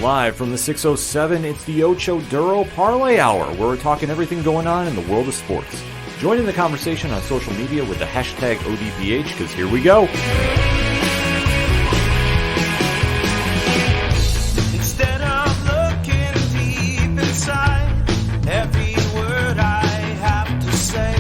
Live from the 607, it's the Ocho Duro Parlay Hour, where we're talking everything going on in the world of sports. Join in the conversation on social media with the hashtag ODPH, because here we go. Instead of looking deep inside, every word I have to say,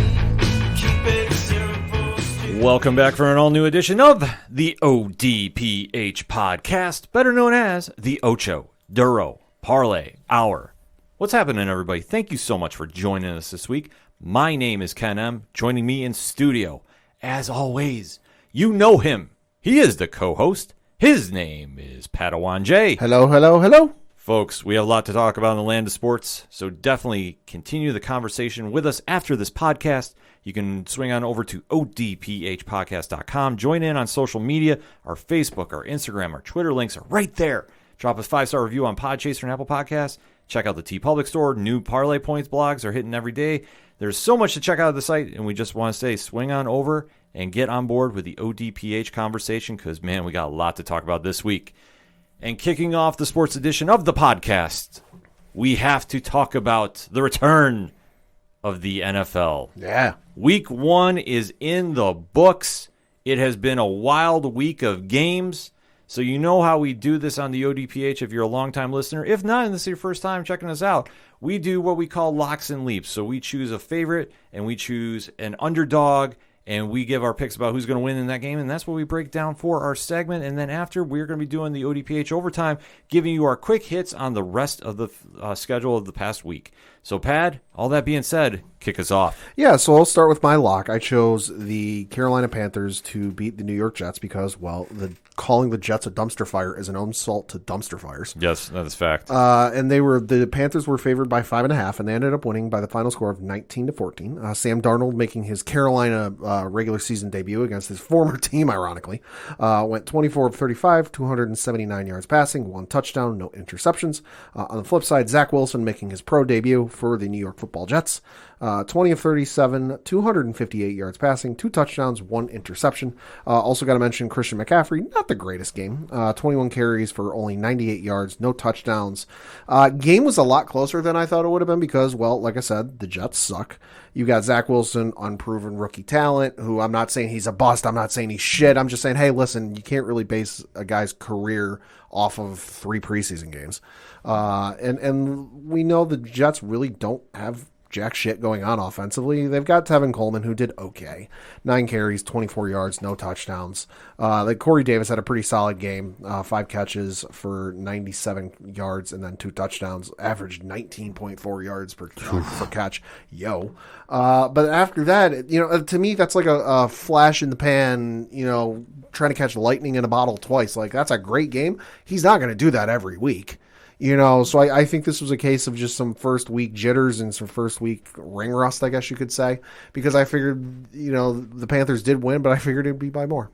keep it simple. Welcome back for an all-new edition of the ODPH podcast, better known as the Ocho Duro Parlay Hour. What's happening, everybody? Thank you so much for joining us this week. My name is Ken M. Joining me in studio, as always, you know him. He is the co-host. His name is Padawan J. Hello, hello, hello. Folks, we have a lot to talk about in the land of sports, so definitely continue the conversation with us after this podcast. You can swing on over to odphpodcast.com. Join in on social media. Our Facebook, our Instagram, our Twitter links are right there. Drop us a 5-star review on Podchaser and Apple Podcasts. Check out the TeePublic store. New Parlay Points blogs are hitting every day. There's so much to check out of the site, and we just want to say swing on over and get on board with the ODPH conversation because, man, we got a lot to talk about this week. And kicking off the sports edition of the podcast, we have to talk about the return of the NFL. Yeah. Week 1 is in the books. It has been a wild week of games. So you know how we do this on the ODPH if you're a longtime listener. If not, and this is your first time checking us out, we do what we call locks and leaps. So we choose a favorite, and we choose an underdog, and we give our picks about who's going to win in that game, and that's what we break down for our segment. And then after, we're going to be doing the ODPH overtime, giving you our quick hits on the rest of the schedule of the past week. So, Pad, all that being said, kick us off. Yeah, so I'll start with my lock. I chose the Carolina Panthers to beat the New York Jets because, well, calling the Jets a dumpster fire is an insult to dumpster fires. Yes, that is fact. And the Panthers were favored by 5.5, and they ended up winning by the final score of 19-14. Sam Darnold making his Carolina regular season debut against his former team, ironically, went 24 of 35, 279 yards passing, 1 touchdown, no interceptions. On the flip side, Zach Wilson making his pro debut for the New York Football Jets. 20 of 37, 258 yards passing, 2 touchdowns, 1 interception. Also got to mention Christian McCaffrey, not the greatest game. 21 carries for only 98 yards, no touchdowns. Game was a lot closer than I thought it would have been because, well, like I said, the Jets suck. You got Zach Wilson, unproven rookie talent, who I'm not saying he's a bust. I'm not saying he's shit. I'm just saying, hey, listen, you can't really base a guy's career off of 3 preseason games. And we know the Jets really don't have jack shit going on offensively. They've got Tevin Coleman, who did okay. 9 carries, 24 yards, no touchdowns. Corey Davis had a pretty solid game. 5 catches for 97 yards and then 2 touchdowns. Averaged 19.4 yards per catch. But after that, to me, that's like a flash in the pan, trying to catch lightning in a bottle twice. Like, that's a great game. He's not going to do that every week. So I think this was a case of just some first week jitters and some first week ring rust, I guess you could say, because I figured, the Panthers did win, but I figured it'd be by more.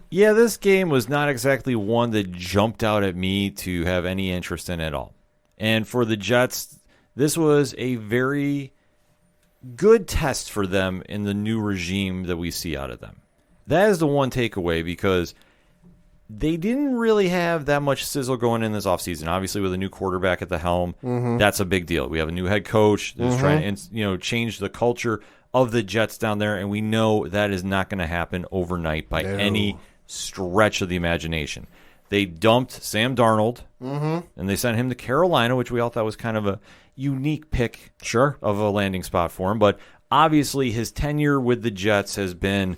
Yeah, this game was not exactly one that jumped out at me to have any interest in at all. And for the Jets, this was a very good test for them in the new regime that we see out of them. That is the one takeaway because they didn't really have that much sizzle going in this offseason. Obviously, with a new quarterback at the helm, That's a big deal. We have a new head coach that's trying to change the culture of the Jets down there, and we know that is not going to happen overnight by any stretch of the imagination. They dumped Sam Darnold, and they sent him to Carolina, which we all thought was kind of a unique pick of a landing spot for him. But obviously, his tenure with the Jets has been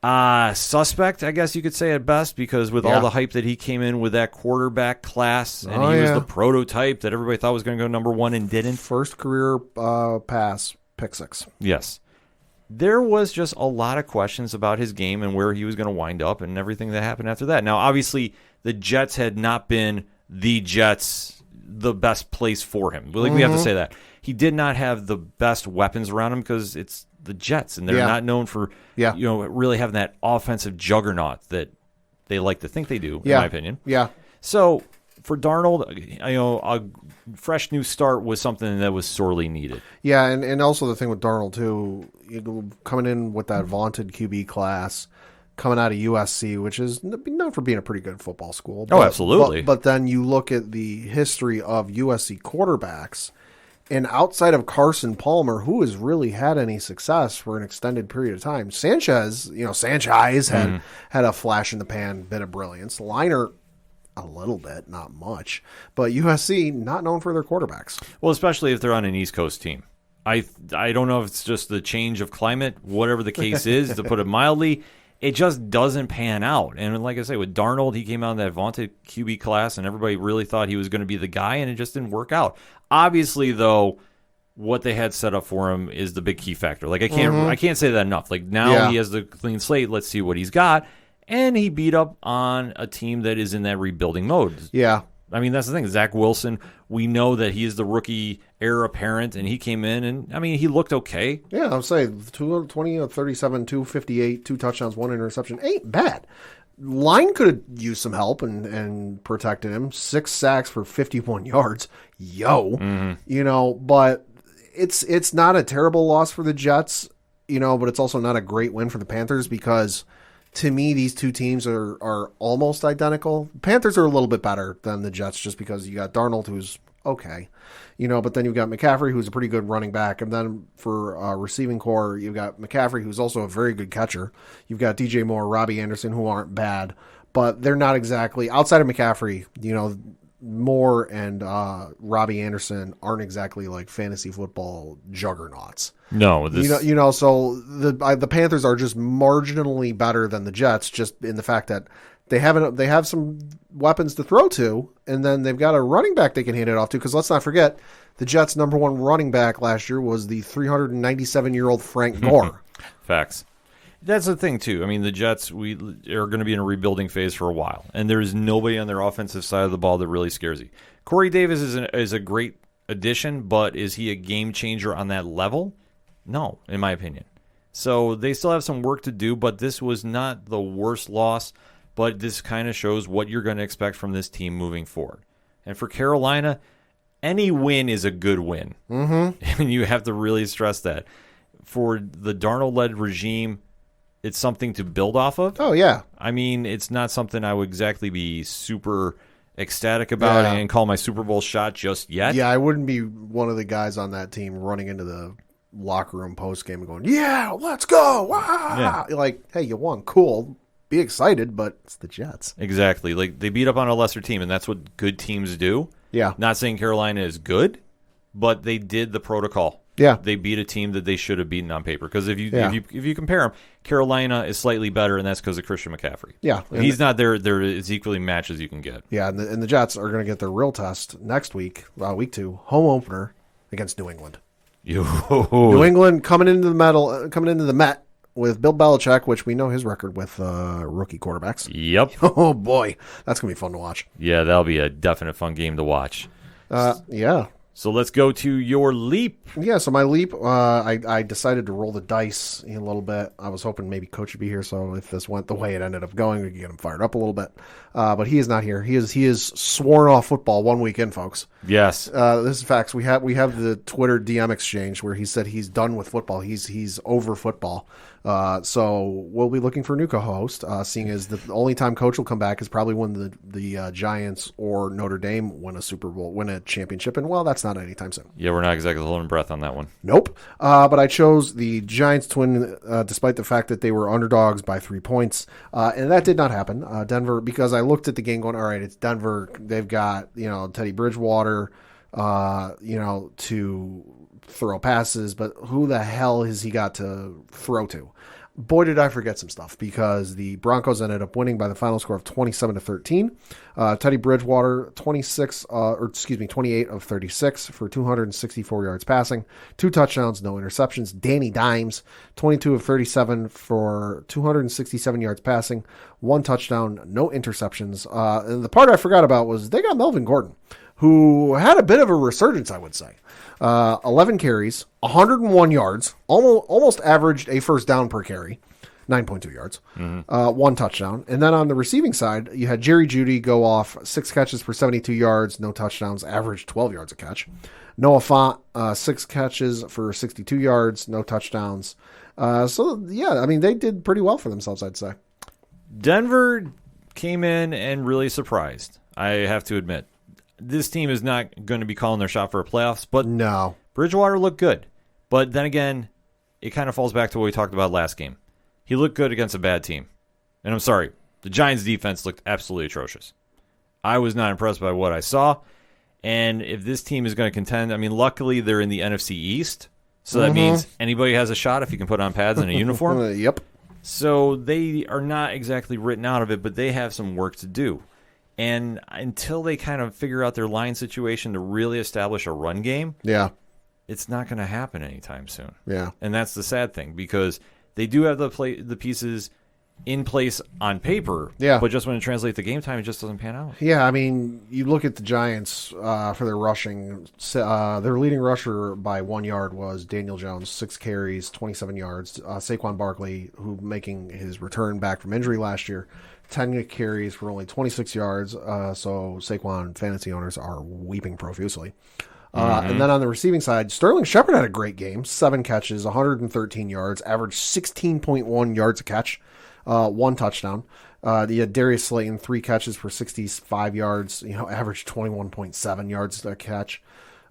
suspect, I guess you could say at best, because with all the hype that he came in with that quarterback class, and he was the prototype that everybody thought was going to go number 1 and didn't. First career pass, pick 6. Yes. There was just a lot of questions about his game and where he was going to wind up and everything that happened after that. Now, obviously, the Jets had not been the Jets, the best place for him. We have to say that. He did not have the best weapons around him because it's the Jets, and they're not known for really having that offensive juggernaut that they like to think they do, in my opinion. Yeah. So for Darnold, a fresh new start was something that was sorely needed. Yeah, and also the thing with Darnold too, coming in with that vaunted QB class, coming out of USC, which is known for being a pretty good football school. Oh, absolutely. But then you look at the history of USC quarterbacks, and outside of Carson Palmer, who has really had any success for an extended period of time, Sanchez had a flash in the pan bit of brilliance. Liner, a little bit, not much. But USC, not known for their quarterbacks. Well, especially if they're on an East Coast team. I don't know if it's just the change of climate, whatever the case is, to put it mildly, it just doesn't pan out. And like I say, with Darnold, he came out in that vaunted QB class, and everybody really thought he was going to be the guy, and it just didn't work out. Obviously, though, what they had set up for him is the big key factor. Like, I can't say that enough. Like, now he has the clean slate. Let's see what he's got. And he beat up on a team that is in that rebuilding mode. Yeah. I mean, that's the thing. Zach Wilson, we know that he is the rookie heir apparent, and he came in, and, I mean, he looked okay. Yeah, I'm saying 20 37, 258, 2 touchdowns, 1 interception. Ain't bad. Line could have used some help and protected him. 6 sacks for 51 yards. But it's not a terrible loss for the Jets, but it's also not a great win for the Panthers because – to me, these two teams are almost identical. Panthers are a little bit better than the Jets just because you got Darnold, who's okay, but then you've got McCaffrey, who's a pretty good running back. And then for receiving core, you've got McCaffrey, who's also a very good catcher. You've got DJ Moore, Robbie Anderson, who aren't bad, but they're not exactly, outside of McCaffrey, Moore and Robbie Anderson aren't exactly like fantasy football juggernauts. No, so the Panthers are just marginally better than the Jets, just in the fact that they have some weapons to throw to, and then they've got a running back they can hand it off to. Because let's not forget, the Jets' number 1 running back last year was the 397-year-old Frank Gore. Facts. That's the thing, too. I mean, the Jets, we are going to be in a rebuilding phase for a while, and there is nobody on their offensive side of the ball that really scares you. Corey Davis is a great addition, but is he a game changer on that level? No, in my opinion. So they still have some work to do, but this was not the worst loss, but this kind of shows what you're going to expect from this team moving forward. And for Carolina, any win is a good win. Mm-hmm. I mean, you have to really stress that. For the Darnold-led regime, it's something to build off of. Oh, yeah. I mean, it's not something I would exactly be super ecstatic about and call my Super Bowl shot just yet. Yeah, I wouldn't be one of the guys on that team running into the locker room post-game and going, yeah, let's go. Yeah. Like, hey, you won. Cool. Be excited, but it's the Jets. Exactly. Like, they beat up on a lesser team, and that's what good teams do. Yeah. Not saying Carolina is good, but they did the protocol. Yeah, they beat a team that they should have beaten on paper. Because if you compare them, Carolina is slightly better, and that's because of Christian McCaffrey. Yeah, if he's not there. They're as equally matched as you can get. Yeah, and the Jets are going to get their real test next week, week 2, home opener against New England. New England coming into the Met with Bill Belichick, which we know his record with rookie quarterbacks. Yep. Oh boy, that's gonna be fun to watch. Yeah, that'll be a definite fun game to watch. Yeah. So let's go to your leap. Yeah, so my leap, I decided to roll the dice a little bit. I was hoping maybe Coach would be here, so if this went the way it ended up going, we could get him fired up a little bit. But he is not here. He is sworn off football 1 week in, folks. Yes. This is facts. We have the Twitter DM exchange where he said he's done with football. He's over football. So we'll be looking for a new co-host, seeing as the only time Coach will come back is probably when the Giants or Notre Dame win a Super Bowl, win a championship, and well, that's not anytime soon. Yeah, we're not exactly holding breath on that one. Nope. But I chose the Giants to win, despite the fact that they were underdogs by 3 points, and that did not happen. Denver, because I looked at the game going, all right, it's Denver. They've got Teddy Bridgewater, to throw passes, but who the hell has he got to throw to? Boy, did I forget some stuff, because the Broncos ended up winning by the final score of 27-13. Teddy Bridgewater, 28 of 36 for 264 yards passing, 2 touchdowns, no interceptions. Danny Dimes, 22 of 37 for 267 yards passing, 1 touchdown, no interceptions. And the part I forgot about was they got Melvin Gordon, who had a bit of a resurgence, I would say. 11 carries, 101 yards, almost averaged a first down per carry, 9.2 yards, 1 touchdown. And then on the receiving side, you had Jerry Jeudy go off 6 catches for 72 yards, no touchdowns, averaged 12 yards a catch. Noah Fant, 6 catches for 62 yards, no touchdowns. So, yeah, I mean, they did pretty well for themselves, I'd say. Denver came in and really surprised, I have to admit. This team is not going to be calling their shot for a playoffs, but No. Bridgewater looked good. But then again, it kind of falls back to what we talked about last game. He looked good against a bad team. And I'm sorry, the Giants' defense looked absolutely atrocious. I was not impressed by what I saw. And if this team is going to contend, I mean, luckily they're in the NFC East. So that means anybody has a shot if you can put on pads and a uniform. Yep. So they are not exactly written out of it, but they have some work to do. And until they kind of figure out their line situation to really establish a run game, Yeah. it's not going to happen anytime soon. Yeah. And that's the sad thing, because they do have the pieces in place on paper, Yeah. but just when it translates to game time, it just doesn't pan out. Yeah, I mean, you look at the Giants for their rushing. Their leading rusher by 1 yard was Daniel Jones, 6 carries, 27 yards. Saquon Barkley, who making his return back from injury last year, 10 carries for only 26 yards. So Saquon fantasy owners are weeping profusely. And then on the receiving side, Sterling Shepard had a great game. 7 catches, 113 yards, averaged 16.1 yards a catch, 1 touchdown. You had Darius Slayton, 3 catches for 65 yards, averaged 21.7 yards a catch.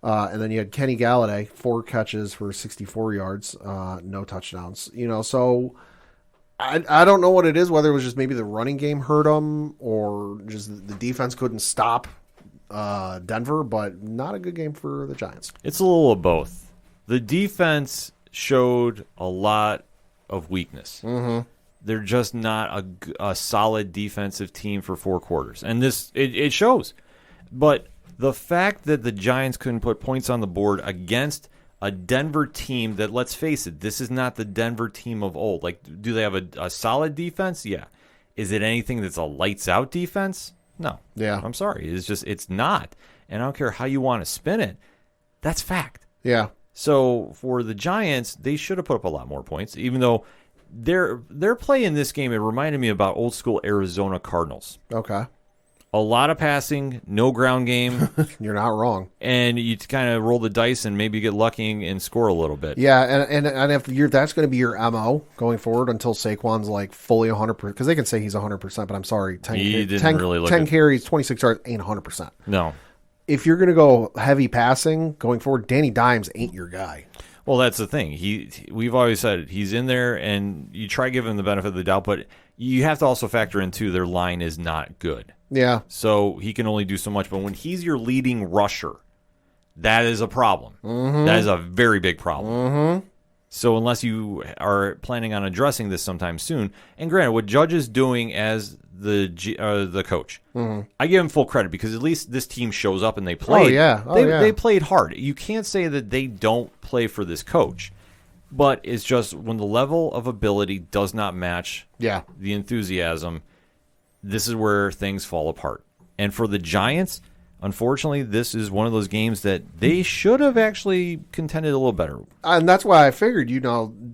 And then you had Kenny Galladay, 4 catches for 64 yards, no touchdowns. So I don't know what it is, whether it was just maybe the running game hurt them or just the defense couldn't stop Denver, but not a good game for the Giants. It's a little of both. The defense showed a lot of weakness. They're just not a solid defensive team for 4 quarters. And it shows. But the fact that the Giants couldn't put points on the board against a Denver team that, let's face it, this is not the Denver team of old. Like, do they have a solid defense? Yeah. Is it anything that's a lights-out defense? No. Yeah. I'm sorry. It's not. And I don't care how you want to spin it. That's fact. Yeah. So for the Giants, they should have put up a lot more points, even though their play in this game, it reminded me about old school Arizona Cardinals. Okay. A lot of passing, no ground game, You're not wrong. and you kind of roll the dice and maybe get lucky and score a little bit. Yeah, and if that's going to be your MO going forward until Saquon's like fully 100%, because they can say he's 100%, but I'm sorry, 10 carries, 26 yards ain't 100%. No. If you're going to go heavy passing going forward, Danny Dimes ain't your guy. Well, that's the thing. We've always said he's in there, and you try to give him the benefit of the doubt, but you have to also factor in, too, their line is not good. Yeah. So he can only do so much. But when he's your leading rusher, that is a problem. That is a very big problem. So unless you are planning on addressing this sometime soon, and granted, what Judge is doing as the coach, I give him full credit, because at least this team shows up and they played. They played hard. You can't say that they don't play for this coach. But it's just when the level of ability does not match the enthusiasm, this is where things fall apart. And for the Giants, unfortunately, this is one of those games that they should have actually contended a little better. And that's why I figured,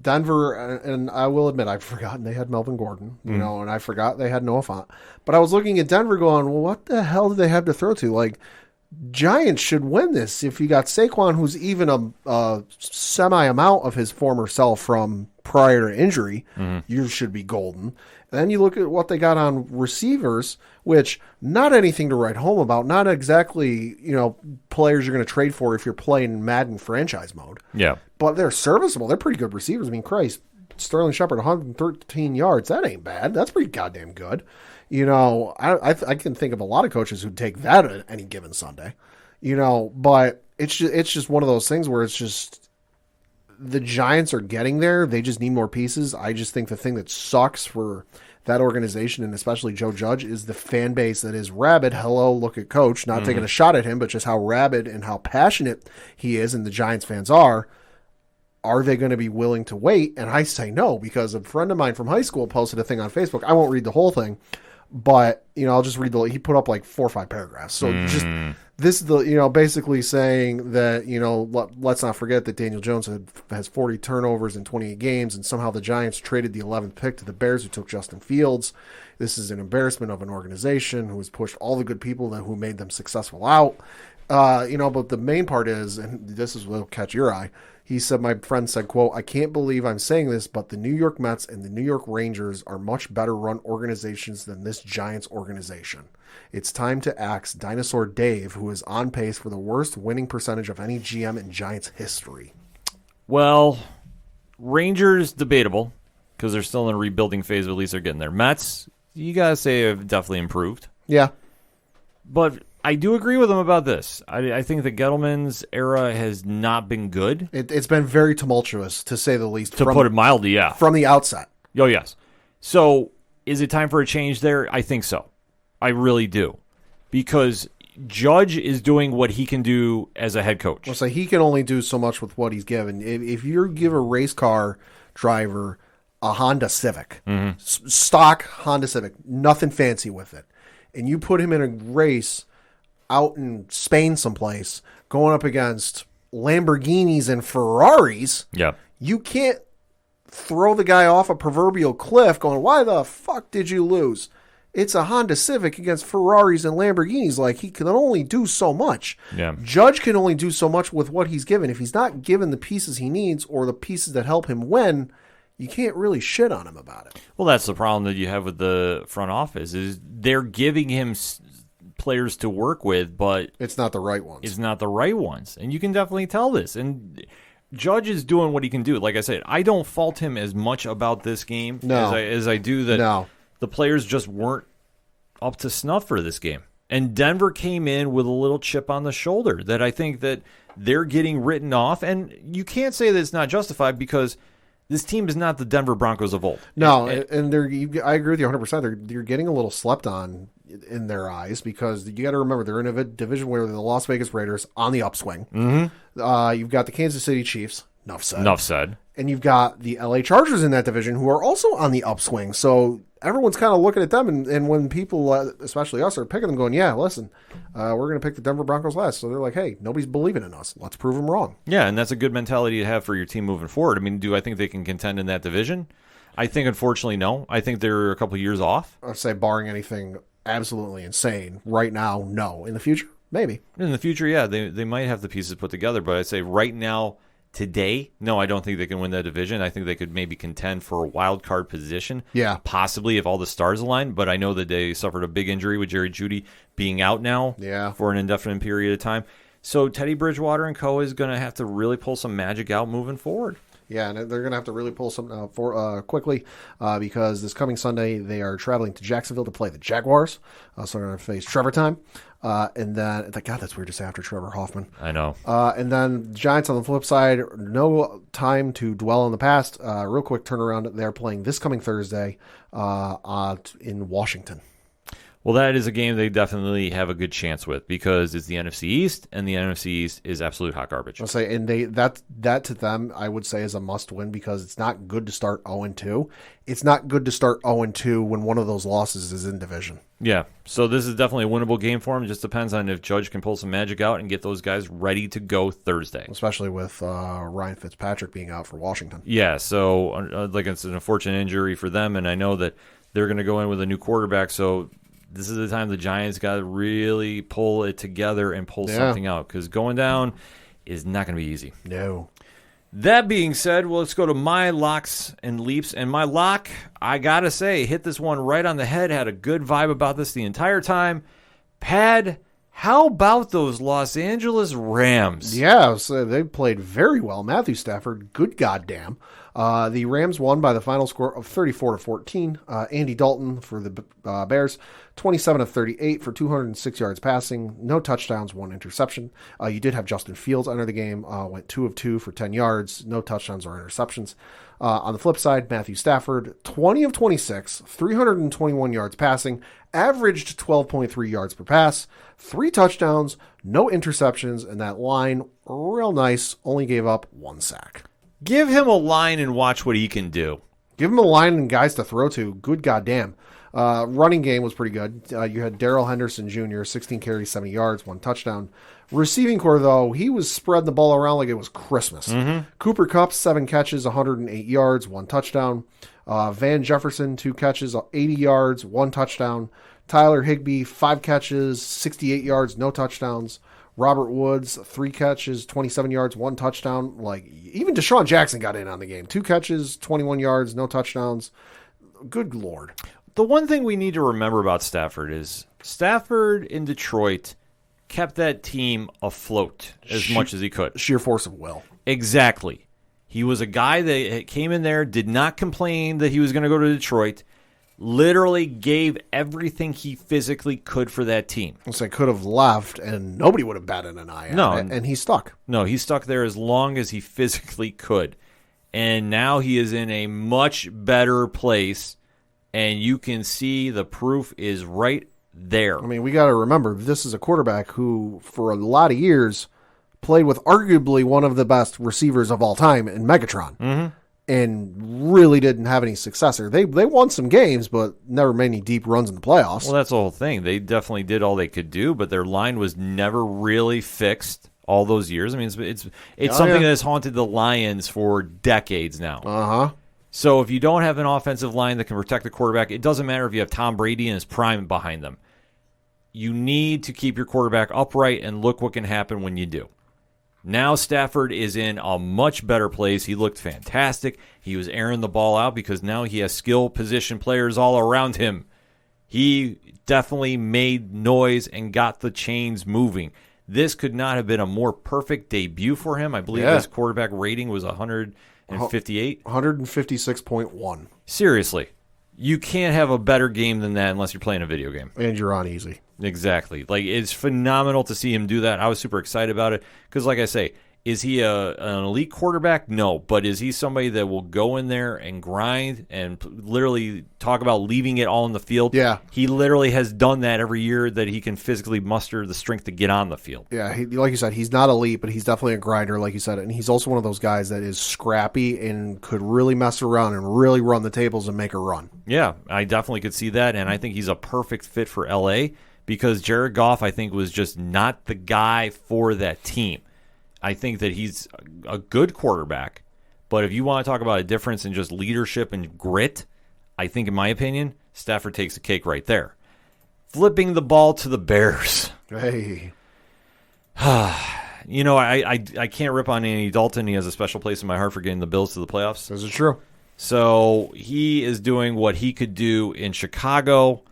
Denver, and I will admit, I've forgotten they had Melvin Gordon, and I forgot they had Noah Fant. But I was looking at Denver going, well, what the hell did they have to throw to? Like, Giants should win this. If you got Saquon, who's even a semi-amount of his former self from prior to injury, you should be golden. And then you look at what they got on receivers, which not anything to write home about. Not exactly, players you're going to trade for if you're playing Madden franchise mode. Yeah. But they're serviceable. They're pretty good receivers. I mean, Christ, Sterling Shepard, 113 yards. That ain't bad. That's pretty goddamn good. I can think of a lot of coaches who'd take that at any given Sunday. But it's just one of those things where it's just the Giants are getting there. They just need more pieces. I just think the thing that sucks for that organization, and especially Joe Judge, is the fan base that is rabid. Hello, look at Coach. Not taking a shot at him, but just how rabid and how passionate he is, and the Giants fans are. Are they going to be willing to wait? And I say no, because a friend of mine from high school posted a thing on Facebook. I won't read the whole thing, but I'll just read he put up like 4 or 5 paragraphs. So just this is the basically saying that let's not forget that Daniel Jones has 40 turnovers in 28 games, and somehow the Giants traded the 11th pick to the Bears, who took Justin Fields. This is an embarrassment of an organization who has pushed all the good people who made them successful out. But the main part is, and this is what'll catch your eye, He said, my friend said, quote, I can't believe I'm saying this, but the New York Mets and the New York Rangers are much better run organizations than this Giants organization. It's time to axe Dinosaur Dave, who is on pace for the worst winning percentage of any GM in Giants history. Well, Rangers, debatable, because they're still in a rebuilding phase, but at least they're getting there. Mets, you got to say, have definitely improved. Yeah. But I do agree with him about this. I think the Gettleman's era has not been good. It's been very tumultuous, to say the least. To put it mildly, yeah. From the outset. Oh, yes. So, is it time for a change there? I think so. I really do. Because Judge is doing what he can do as a head coach. Well, so he can only do so much with what he's given. If you give a race car driver a Honda Civic, stock Honda Civic, nothing fancy with it, and you put him in a race out in Spain someplace, going up against Lamborghinis and Ferraris, you can't throw the guy off a proverbial cliff going, why the fuck did you lose? It's a Honda Civic against Ferraris and Lamborghinis. Like, he can only do so much. Yeah. Judge can only do so much with what he's given. If he's not given the pieces he needs or the pieces that help him win, you can't really shit on him about it. Well, that's the problem that you have with the front office is they're giving him players to work with, but it's not the right ones. It's not the right ones, and you can definitely tell this. And Judge is doing what he can do. Like I said, I don't fault him as much about this game as I do that the players just weren't up to snuff for this game. And Denver came in with a little chip on the shoulder that I think that they're getting written off, and you can't say that it's not justified because this team is not the Denver Broncos of old. No, and I agree with you 100%. They're getting a little slept on in their eyes because you got to remember they're in a division where the Las Vegas Raiders on the upswing. Mm-hmm. You've got the Kansas City Chiefs. Enough said. And you've got the LA Chargers in that division who are also on the upswing. So everyone's kind of looking at them, and when people, especially us, are picking them, going, "Yeah, listen, we're going to pick the Denver Broncos last." So they're like, "Hey, nobody's believing in us. Let's prove them wrong." Yeah, and that's a good mentality to have for your team moving forward. I mean, do I think they can contend in that division? I think, unfortunately, no. I think they're a couple of years off. I'd say, barring anything absolutely insane, right now, no. In the future, maybe. In the future, yeah, they might have the pieces put together, but I'd say right now, today, no, I don't think they can win that division. I think they could maybe contend for a wild card position. Yeah. Possibly if all the stars align, but I know that they suffered a big injury with Jerry Jeudy being out now for an indefinite period of time. So Teddy Bridgewater and co. is going to have to really pull some magic out moving forward. Yeah, and they're going to have to really pull something out quickly because this coming Sunday they are traveling to Jacksonville to play the Jaguars. So they're going to face Trevor time. And then, God, that's weird to say after Trevor Hoffman. I know. And then Giants on the flip side, no time to dwell on the past. Real quick turnaround. They're playing this coming Thursday in Washington. Well, that is a game they definitely have a good chance with because it's the NFC East, and the NFC East is absolute hot garbage. I'll say, and that to them, I would say, is a must-win because it's not good to start 0-2. It's not good to start 0-2 when one of those losses is in division. Yeah, so this is definitely a winnable game for him. It just depends on if Judge can pull some magic out and get those guys ready to go Thursday. Especially with Ryan Fitzpatrick being out for Washington. Yeah, so like it's an unfortunate injury for them, and I know that they're going to go in with a new quarterback, so this is the time the Giants got to really pull it together and pull something out because going down is not going to be easy. No. That being said, well, let's go to my locks and leaps. And my lock, I got to say, hit this one right on the head. Had a good vibe about this the entire time. Pad, how about those Los Angeles Rams? Yeah, so they played very well. Matthew Stafford, good goddamn. The Rams won by the final score of 34-14. Andy Dalton for the Bears, 27 of 38 for 206 yards passing, no touchdowns, one interception. You did have Justin Fields enter the game, went 2 of 2 for 10 yards, no touchdowns or interceptions. On the flip side, Matthew Stafford, 20 of 26, 321 yards passing, averaged 12.3 yards per pass, 3 touchdowns, no interceptions, and that line, real nice, only gave up 1 sack. Give him a line and watch what he can do. Give him a line and guys to throw to. Good goddamn. Running game was pretty good. You had Darrell Henderson Jr., 16 carries, 70 yards, 1 touchdown. Receiving core, though, he was spreading the ball around like it was Christmas. Mm-hmm. Cooper Kupp, 7 catches, 108 yards, 1 touchdown. Van Jefferson, 2 catches, 80 yards, 1 touchdown. Tyler Higbee, 5 catches, 68 yards, no touchdowns. Robert Woods, 3 catches, 27 yards, 1 touchdown. Like, even Deshaun Jackson got in on the game. 2 catches, 21 yards, no touchdowns. Good Lord. The one thing we need to remember about Stafford is Stafford in Detroit kept that team afloat as much as he could. Sheer force of will. Exactly. He was a guy that came in there, did not complain that he was going to go to Detroit, literally gave everything he physically could for that team. So could have left, and nobody would have batted an eye at it, and he stuck. No, he stuck there as long as he physically could. And now he is in a much better place, and you can see the proof is right there. I mean, we got to remember, this is a quarterback who, for a lot of years, played with arguably one of the best receivers of all time in Megatron, and really didn't have any successor. They won some games, but never made any deep runs in the playoffs. Well, that's the whole thing. They definitely did all they could do, but their line was never really fixed all those years. I mean, it's something that has haunted the Lions for decades now. So if you don't have an offensive line that can protect the quarterback, it doesn't matter if you have Tom Brady and his prime behind them. You need to keep your quarterback upright, and look what can happen when you do. Now Stafford is in a much better place. He looked fantastic. He was airing the ball out because now he has skill position players all around him. He definitely made noise and got the chains moving. This could not have been a more perfect debut for him. I believe his quarterback rating was 158. 156.1. Seriously. You can't have a better game than that unless you're playing a video game. And you're on easy. Exactly. Like, it's phenomenal to see him do that. I was super excited about it because, like I say, is he an elite quarterback? No. But is he somebody that will go in there and grind and literally talk about leaving it all in the field? Yeah. He literally has done that every year that he can physically muster the strength to get on the field. Yeah, like you said, he's not elite, but he's definitely a grinder, like you said. And he's also one of those guys that is scrappy and could really mess around and really run the tables and make a run. Yeah, I definitely could see that. And I think he's a perfect fit for L.A. because Jared Goff, I think, was just not the guy for that team. I think that he's a good quarterback, but if you want to talk about a difference in just leadership and grit, I think, in my opinion, Stafford takes the cake right there. Flipping the ball to the Bears. Hey. You know, I can't rip on Andy Dalton. He has a special place in my heart for getting the Bills to the playoffs. This is true. So he is doing what he could do in Chicago,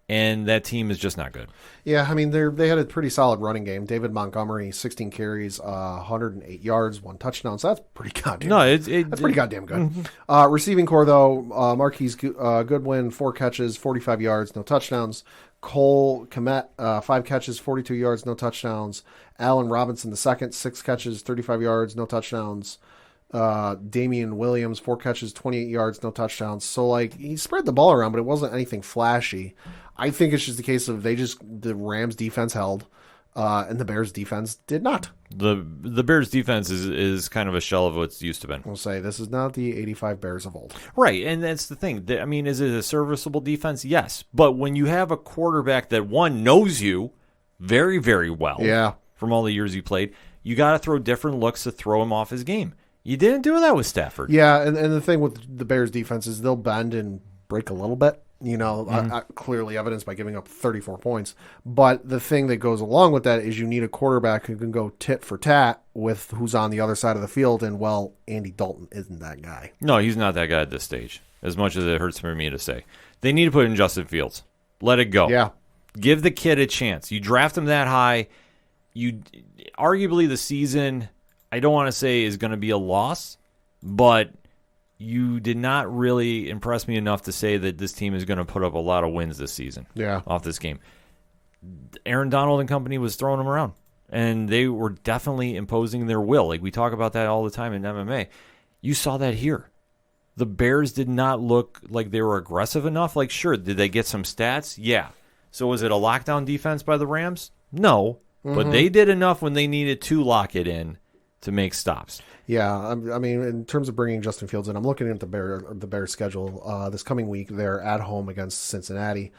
and that team is just not good. Yeah, I mean, they had a pretty solid running game. David Montgomery, 16 carries, 108 yards, 1 touchdown. So that's pretty goddamn good. That's pretty goddamn good. Receiving core, though, Marquise Goodwin, 4 catches, 45 yards, no touchdowns. Cole Kmet, 5 catches, 42 yards, no touchdowns. Allen Robinson, the second, 6 catches, 35 yards, no touchdowns. Damian Williams, 4 catches, 28 yards, no touchdowns. So, like, he spread the ball around, but it wasn't anything flashy. I think it's just a case of the Rams defense held, and the Bears defense did not. The Bears defense is kind of a shell of what it's used to been. We'll say this is not the 85 Bears of old. Right, and that's the thing. I mean, is it a serviceable defense? Yes. But when you have a quarterback that, one, knows you very, very well from all the years he played, you got to throw different looks to throw him off his game. You didn't do that with Stafford. Yeah, and the thing with the Bears defense is they'll bend and break a little bit. You know, clearly evidenced by giving up 34 points. But the thing that goes along with that is you need a quarterback who can go tit for tat with who's on the other side of the field. And, well, Andy Dalton isn't that guy. No, he's not that guy at this stage, as much as it hurts for me to say. They need to put in Justin Fields. Let it go. Yeah. Give the kid a chance. You draft him that high. Arguably the season, I don't want to say is going to be a loss, but you did not really impress me enough to say that this team is going to put up a lot of wins this season off this game. Aaron Donald and company was throwing them around, and they were definitely imposing their will. Like, we talk about that all the time in MMA. You saw that here. The Bears did not look like they were aggressive enough. Like, sure, did they get some stats? Yeah. So was it a lockdown defense by the Rams? No. But they did enough when they needed to lock it in to make stops. Yeah, I mean, in terms of bringing Justin Fields in, I'm looking at the Bears schedule. This coming week, they're at home against Cincinnati.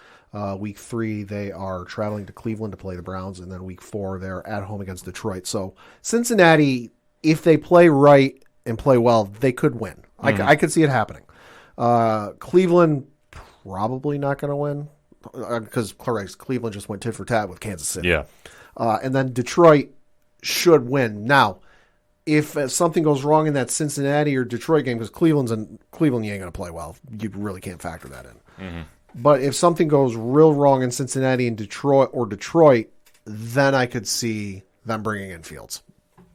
Week 3, they are traveling to Cleveland to play the Browns, and then week 4, they're at home against Detroit. So Cincinnati, if they play right and play well, they could win. I could see it happening. Cleveland, probably not going to win because Cleveland just went tit for tat with Kansas City. Yeah. And then Detroit, should win. Now, if something goes wrong in that Cincinnati or Detroit game, because Cleveland, you ain't going to play well. You really can't factor that in. Mm-hmm. But if something goes real wrong in Cincinnati and Detroit, then I could see them bringing in Fields.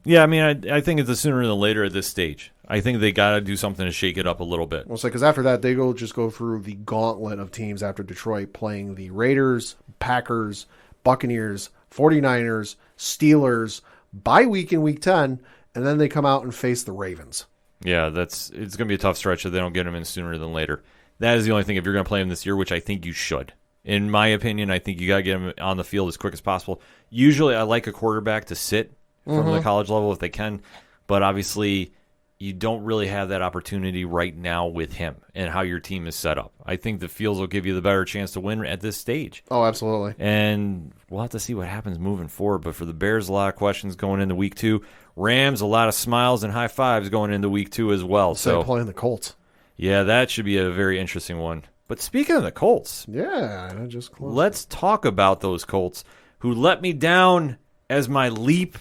Yeah, I mean, I think it's the sooner than later at this stage. I think they got to do something to shake it up a little bit. Well, because after that, they just go through the gauntlet of teams after Detroit, playing the Raiders, Packers, Buccaneers, 49ers, Steelers, bye week in Week 10, and then they come out and face the Ravens. Yeah, it's going to be a tough stretch if they don't get them in sooner than later. That is the only thing if you're going to play them this year, which I think you should. In my opinion, I think you got to get them on the field as quick as possible. Usually, I like a quarterback to sit from the college level if they can, but obviously you don't really have that opportunity right now with him and how your team is set up. I think the Fields will give you the better chance to win at this stage. Oh, absolutely. And we'll have to see what happens moving forward. But for the Bears, a lot of questions going into Week 2. Rams, a lot of smiles and high fives going into Week 2 as well. So playing the Colts. Yeah, that should be a very interesting one. But speaking of the Colts, yeah, I just closed. Let's talk about those Colts who let me down as my leap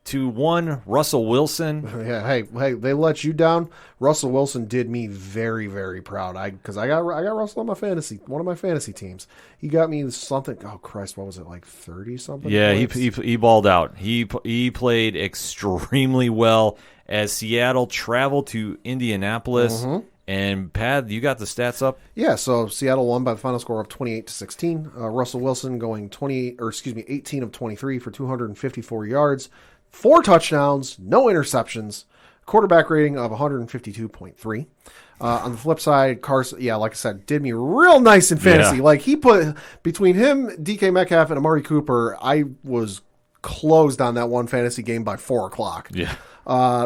to one Russell Wilson. Yeah, hey, they let you down. Russell Wilson did me very, very proud. Because I got Russell on my one of my fantasy teams. He got me something. Oh Christ, what was it, like 30 something? Yeah, he balled out. He played extremely well as Seattle traveled to Indianapolis. And Pat, you got the stats up? Yeah, so Seattle won by the final score of 28-16. Russell Wilson going 18 of 23 for 254 yards. 4 touchdowns, no interceptions, quarterback rating of 152.3. On the flip side, Carson, yeah, like I said, did me real nice in fantasy. Yeah. Like he put between him, DK Metcalf, and Amari Cooper, I was closed on that one fantasy game by 4:00. Yeah.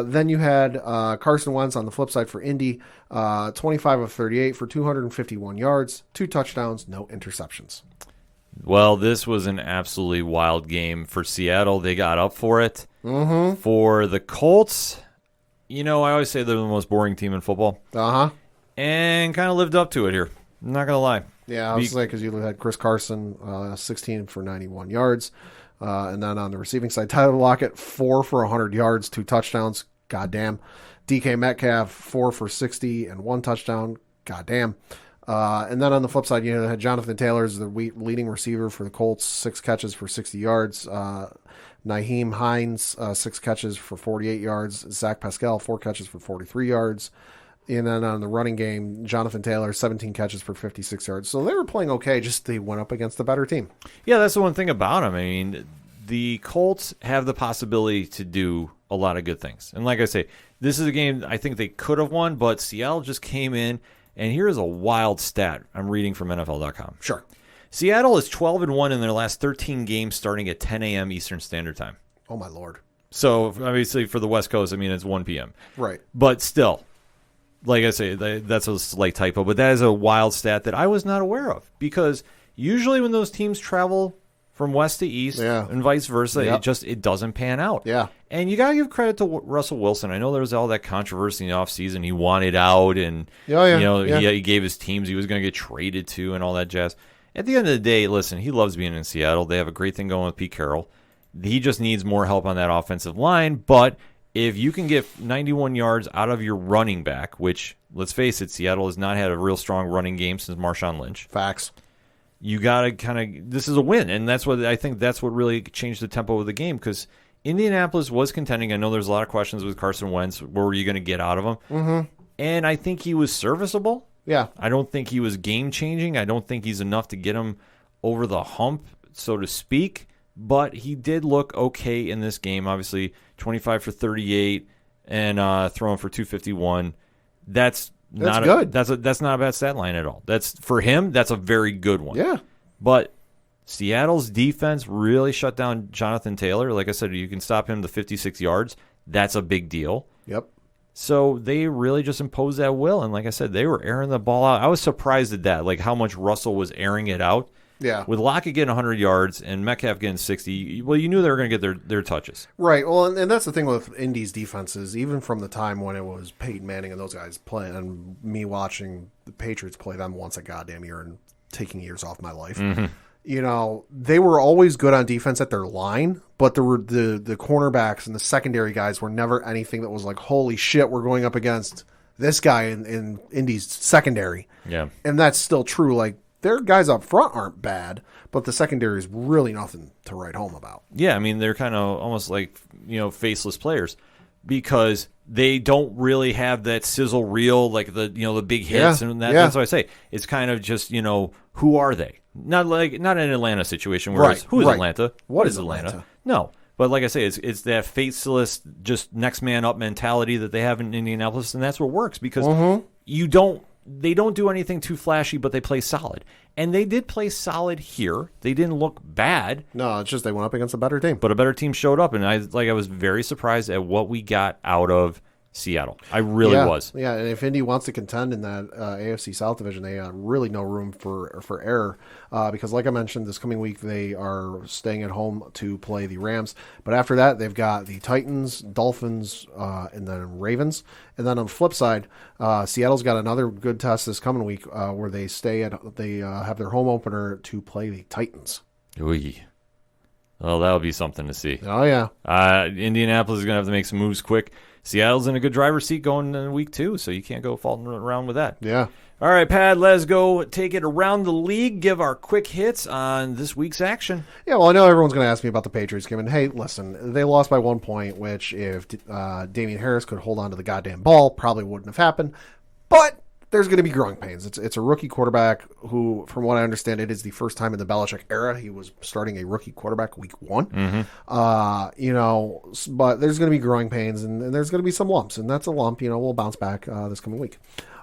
Then you had Carson Wentz on the flip side for Indy, 25 of 38 for 251 yards, 2 touchdowns, no interceptions. Well, this was an absolutely wild game for Seattle. They got up for it. Mm-hmm. For the Colts, I always say they're the most boring team in football. Uh-huh. And kind of lived up to it here. I'm not going to lie. Yeah, I was saying because you had Chris Carson, 16 for 91 yards. And then on the receiving side, Tyler Lockett, 4 for 100 yards, 2 touchdowns. Goddamn. DK Metcalf, 4 for 60 and 1 touchdown. Goddamn. And then on the flip side, had Jonathan Taylor as the leading receiver for the Colts, 6 catches for 60 yards. Nyheim Hines, 6 catches for 48 yards. Zach Pascal, 4 catches for 43 yards. And then on the running game, Jonathan Taylor, 17 catches for 56 yards. So they were playing okay, just they went up against the better team. Yeah, that's the one thing about them. I mean, the Colts have the possibility to do a lot of good things. And like I say, this is a game I think they could have won, but Seattle just came in. And here's a wild stat I'm reading from NFL.com. Sure. Seattle is 12-1 in their last 13 games starting at 10 a.m. Eastern Standard Time. Oh, my Lord. So, obviously, for the West Coast, it's 1 p.m. Right. But still, like I say, that's a slight typo. But that is a wild stat that I was not aware of. Because usually when those teams travel from west to east and vice versa, it doesn't pan out. Yeah. And you got to give credit to Russell Wilson. I know there was all that controversy in the offseason. He wanted out and he gave his teams he was going to get traded to and all that jazz. At the end of the day, listen, he loves being in Seattle. They have a great thing going with Pete Carroll. He just needs more help on that offensive line. But if you can get 91 yards out of your running back, which, let's face it, Seattle has not had a real strong running game since Marshawn Lynch. Facts. You got to this is a win. And that's what I think that's what really changed the tempo of the game because Indianapolis was contending. I know there's a lot of questions with Carson Wentz. What were you going to get out of him? Mm-hmm. And I think he was serviceable. Yeah. I don't think he was game-changing. I don't think he's enough to get him over the hump, so to speak. But he did look okay in this game. Obviously, 25 for 38 and throwing for 251. That's good. That's not a bad stat line at all. That's for him. That's a very good one. Yeah. But Seattle's defense really shut down Jonathan Taylor. Like I said, you can stop him to 56 yards. That's a big deal. Yep. So they really just imposed that will. And like I said, they were airing the ball out. I was surprised at that, like how much Russell was airing it out. Yeah. With Lockett getting 100 yards and Metcalf getting 60, well, you knew they were going to get their touches. Right. Well, and that's the thing with Indy's defenses, even from the time when it was Peyton Manning and those guys playing, and me watching the Patriots play them once a goddamn year and taking years off my life. Mm-hmm. they were always good on defense at their line, but the cornerbacks and the secondary guys were never anything that was like, holy shit, we're going up against this guy in Indy's secondary. Yeah. And that's still true. Like, their guys up front aren't bad, but the secondary is really nothing to write home about. Yeah, I mean, they're kind of almost like, faceless players because they don't really have that sizzle reel, like the big hits. Yeah, And that's what I say. It's kind of just, who are they? Not an Atlanta situation where it's, who is Atlanta? What is Atlanta? No. But like I say, it's that faceless, just next man up mentality that they have in Indianapolis, and that's what works because they don't do anything too flashy, but they play solid. And they did play solid here. They didn't look bad. No, it's just they went up against a better team. But a better team showed up, and I was very surprised at what we got out of Seattle. I really was. Yeah, and if Indy wants to contend in that AFC South division, they really no room for error because, like I mentioned, this coming week they are staying at home to play the Rams. But after that, they've got the Titans, Dolphins, and then Ravens. And then on the flip side, Seattle's got another good test this coming week where they have their home opener to play the Titans. Oy. Well, that'll be something to see. Oh, yeah. Indianapolis is going to have to make some moves quick. Seattle's in a good driver's seat going in week 2, so you can't go faulting around with that. Yeah. All right, Pat, let's go take it around the league, give our quick hits on this week's action. Yeah, well, I know everyone's going to ask me about the Patriots game. And, hey, listen, they lost by 1 point, which if Damian Harris could hold on to the goddamn ball, probably wouldn't have happened. But there's going to be growing pains. It's a rookie quarterback who, from what I understand, it is the first time in the Belichick era he was starting a rookie quarterback week 1. Mm-hmm. But there's going to be growing pains and there's going to be some lumps, and that's a lump. We'll bounce back this coming week.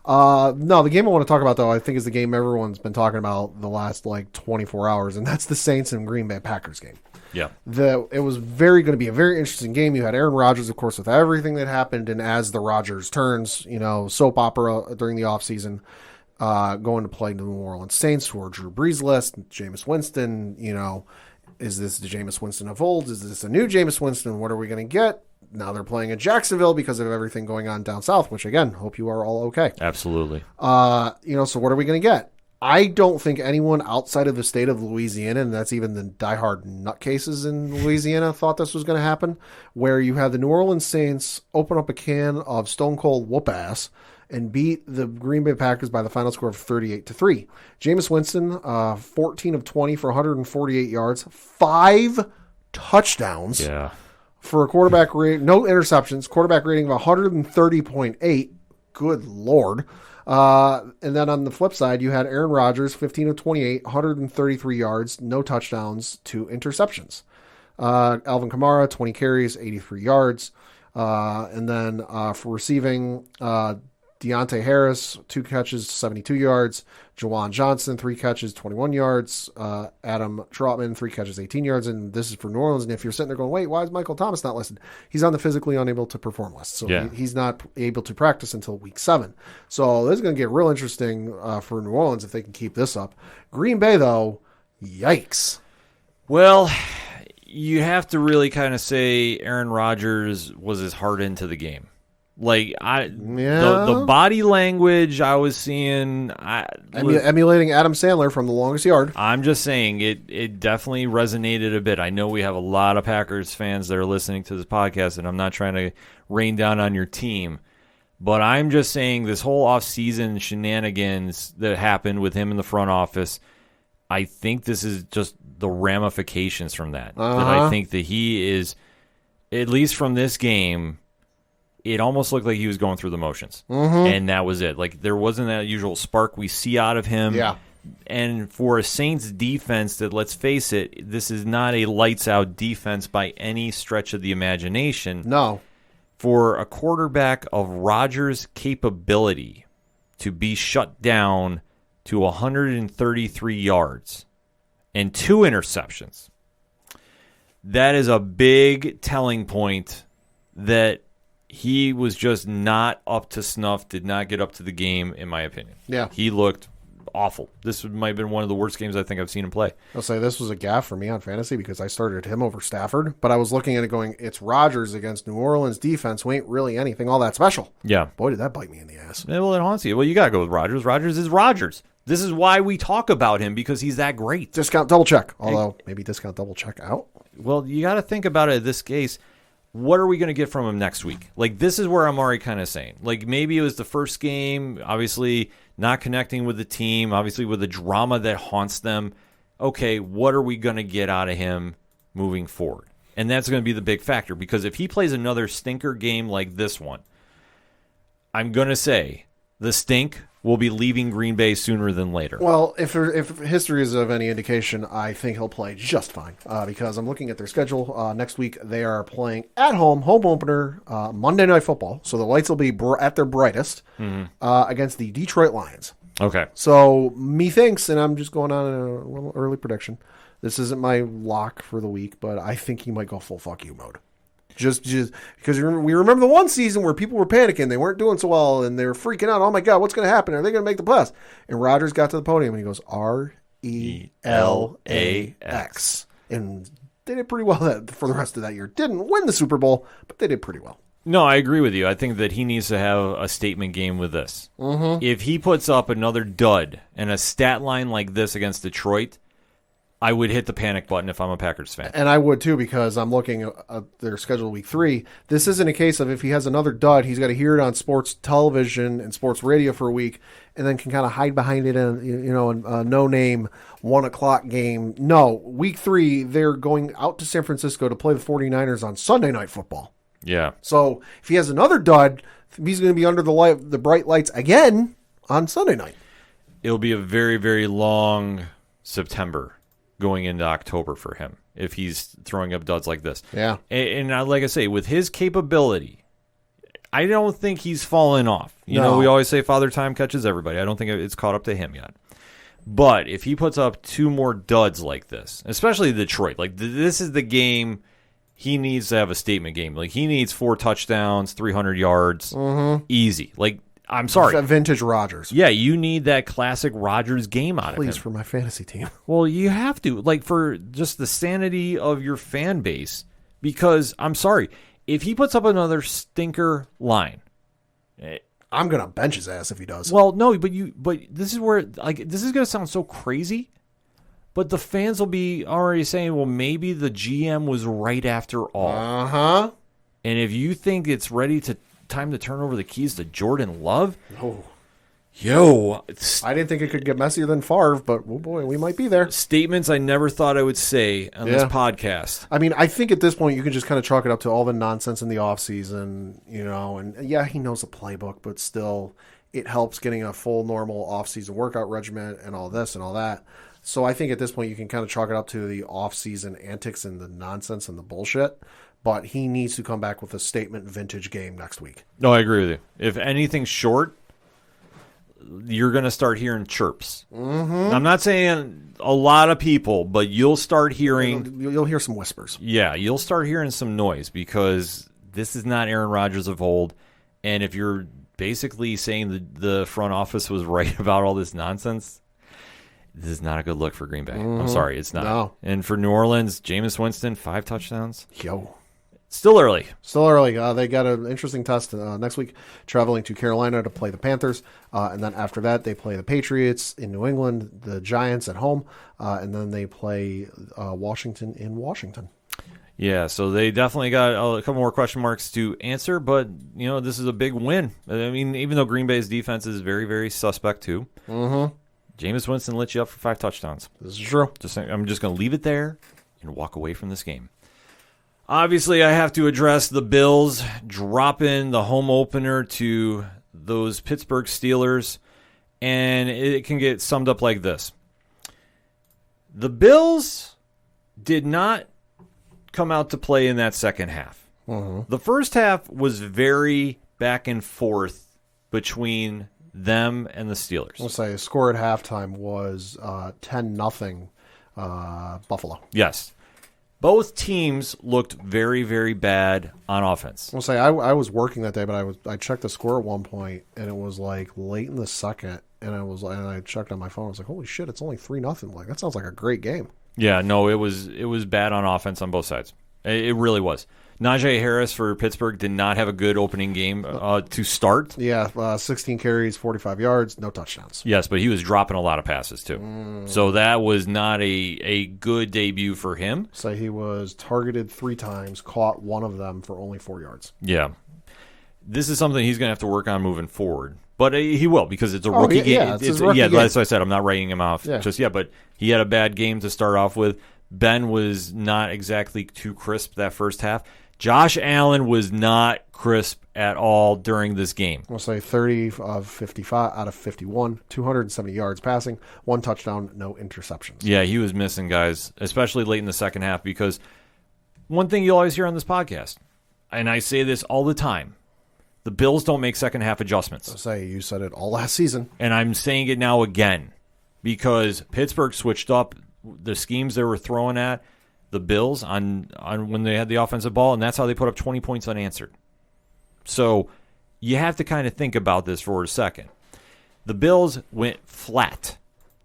No, the game I want to talk about, though, I think is the game everyone's been talking about the last 24 hours, and that's the Saints and Green Bay Packers game. Yeah. It was going to be a very interesting game. You had Aaron Rodgers, of course, with everything that happened, and as the Rodgers turns, soap opera during the offseason, going to play the New Orleans Saints, who are Drew Brees list, Jameis Winston, is this the Jameis Winston of old? Is this a new Jameis Winston? What are we going to get? Now they're playing in Jacksonville because of everything going on down south, which, again, hope you are all okay. Absolutely. So what are we going to get? I don't think anyone outside of the state of Louisiana, and that's even the diehard nutcases in Louisiana, thought this was going to happen, where you have the New Orleans Saints open up a can of Stone Cold whoop-ass and beat the Green Bay Packers by the final score of 38-3. Jameis Winston, 14 of 20 for 148 yards, 5 touchdowns for a quarterback rating, no interceptions, quarterback rating of 130.8. Good Lord. And then on the flip side, you had Aaron Rodgers, 15 of 28, 133 yards, no touchdowns, 2 interceptions. Alvin Kamara, 20 carries, 83 yards. And then for receiving, Deontay Harris, 2 catches, 72 yards. Juwan Johnson, 3 catches, 21 yards. Adam Trotman, 3 catches, 18 yards. And this is for New Orleans. And if you're sitting there going, wait, why is Michael Thomas not listed? He's on the physically unable to perform list. So he's not able to practice until week 7. So this is going to get real interesting for New Orleans if they can keep this up. Green Bay, though, yikes. Well, you have to really kind of say Aaron Rodgers was his heart into the game. The body language I was seeing, emulating Adam Sandler from The Longest Yard. I'm just saying it definitely resonated a bit. I know we have a lot of Packers fans that are listening to this podcast, and I'm not trying to rain down on your team, but I'm just saying this whole offseason shenanigans that happened with him in the front office, I think this is just the ramifications from that. That I think that he is, at least from this game, it almost looked like he was going through the motions. And that was it. There wasn't that usual spark we see out of him. Yeah. And for a Saints defense that, let's face it, this is not a lights-out defense by any stretch of the imagination. No. For a quarterback of Rodgers' capability to be shut down to 133 yards and 2 interceptions, that is a big telling point that he was just not up to snuff, did not get up to the game, in my opinion. Yeah. He looked awful. This might have been one of the worst games I think I've seen him play. I'll say this was a gaffe for me on fantasy because I started him over Stafford, but I was looking at it going, it's Rodgers against New Orleans defense, who ain't really anything all that special. Yeah. Boy, did that bite me in the ass. Yeah, well, it haunts you. Well, you got to go with Rodgers. Rodgers is Rodgers. This is why we talk about him, because he's that great. Discount double check. Although, maybe discount double check out. Well, you got to think about it in this case. What are we going to get from him next week? Like, this is where I'm already kind of saying. Like, maybe it was the first game, obviously not connecting with the team, obviously with the drama that haunts them. Okay, what are we going to get out of him moving forward? And that's going to be the big factor, because if he plays another stinker game like this one, I'm going to say the stink will be leaving Green Bay sooner than later. Well, if history is of any indication, I think he'll play just fine because I'm looking at their schedule. Next week, they are playing at home opener, Monday Night Football. So the lights will be at their brightest against the Detroit Lions. Okay. So methinks, and I'm just going on a little early prediction, this isn't my lock for the week, but I think he might go full fuck you mode. Just because we remember the one season where people were panicking, they weren't doing so well, and they were freaking out. Oh my God, what's going to happen? Are they going to make the playoffs? And Rodgers got to the podium and he goes RELAX, and they did pretty well for the rest of that year. Didn't win the Super Bowl, but they did pretty well. No, I agree with you. I think that he needs to have a statement game with this. Mm-hmm. If he puts up another dud and a stat line like this against Detroit, I would hit the panic button if I'm a Packers fan. And I would too, because I'm looking at their schedule week 3. This isn't a case of if he has another dud, he's got to hear it on sports television and sports radio for a week and then can kind of hide behind it in, a no-name 1:00 game. No, week 3, they're going out to San Francisco to play the 49ers on Sunday Night Football. Yeah. So if he has another dud, he's going to be under the bright lights again on Sunday night. It'll be a very, very long September going into October for him if he's throwing up duds like this. Yeah. And like I say, with his capability, I don't think he's fallen off. You know, we always say Father Time catches everybody. I don't think it's caught up to him yet. But if he puts up 2 more duds like this, especially Detroit, like this is the game he needs to have a statement game. Like he needs 4 touchdowns, 300 yards, easy. Like, I'm sorry. Vintage Rodgers. Yeah, you need that classic Rodgers game out of him. Please, for my fantasy team. Well, you have to. Like, for just the sanity of your fan base. Because, I'm sorry, if he puts up another stinker line. I'm going to bench his ass if he does. Well, no, but this is where, like, this is going to sound so crazy. But the fans will be already saying, well, maybe the GM was right after all. Uh-huh. And if you think it's time to turn over the keys to Jordan Love. Oh. I didn't think it could get messier than Favre, but oh boy, we might be there. Statements I never thought I would say on this podcast. I mean, I think at this point you can just kind of chalk it up to all the nonsense in the offseason, and yeah, he knows the playbook, but still it helps getting a full normal offseason workout regimen and all this and all that. So I think at this point you can kind of chalk it up to the offseason antics and the nonsense and the bullshit. But he needs to come back with a statement vintage game next week. No, I agree with you. If anything's short, you're going to start hearing chirps. Mm-hmm. I'm not saying a lot of people, but you'll start hearing... You'll hear some whispers. Yeah, you'll start hearing some noise because this is not Aaron Rodgers of old. And if you're basically saying the front office was right about all this nonsense, this is not a good look for Green Bay. I'm sorry, it's not. No. And for New Orleans, Jameis Winston, 5 touchdowns. Still early. They got an interesting test next week, traveling to Carolina to play the Panthers. And then after that, they play the Patriots in New England, the Giants at home, and then they play Washington in Washington. Yeah, so they definitely got a couple more question marks to answer, but, this is a big win. I mean, even though Green Bay's defense is very, very suspect, too, Jameis Winston lit you up for 5 touchdowns. This is true. I'm just going to leave it there and walk away from this game. Obviously, I have to address the Bills dropping the home opener to those Pittsburgh Steelers, and it can get summed up like this. The Bills did not come out to play in that second half. The first half was very back and forth between them and the Steelers. I'll say the score at halftime was 10-0 Buffalo. Yes. Both teams looked very, very bad on offense. I'll say I was working that day, but I checked the score at one point, and it was like late in the second, and I checked on my phone. I was like, holy shit, it's only 3-0. Like, that sounds like a great game. Yeah, no, it was bad on offense on both sides. It really was. Najee Harris for Pittsburgh did not have a good opening game to start. Yeah, 16 carries, 45 yards, no touchdowns. Yes, but he was dropping a lot of passes too. So that was not a good debut for him. So he was targeted 3 times, caught one of them for only 4 yards. Yeah. This is something he's going to have to work on moving forward. But he will, because it's a rookie game. Yeah, it's his rookie game. That's what I said. I'm not writing him off just yet, but he had a bad game to start off with. Ben was not exactly too crisp that first half. Josh Allen was not crisp at all during this game. I'll say 30 of 55 out of 51, 270 yards passing, 1 touchdown, no interceptions. Yeah, he was missing guys, especially late in the second half, because one thing you'll always hear on this podcast, and I say this all the time, the Bills don't make second half adjustments. I'll say you said it all last season. And I'm saying it now again, because Pittsburgh switched up the schemes they were throwing at the Bills on when they had the offensive ball, and that's how they put up 20 points unanswered. So you have to kind of think about this for a second. The Bills went flat.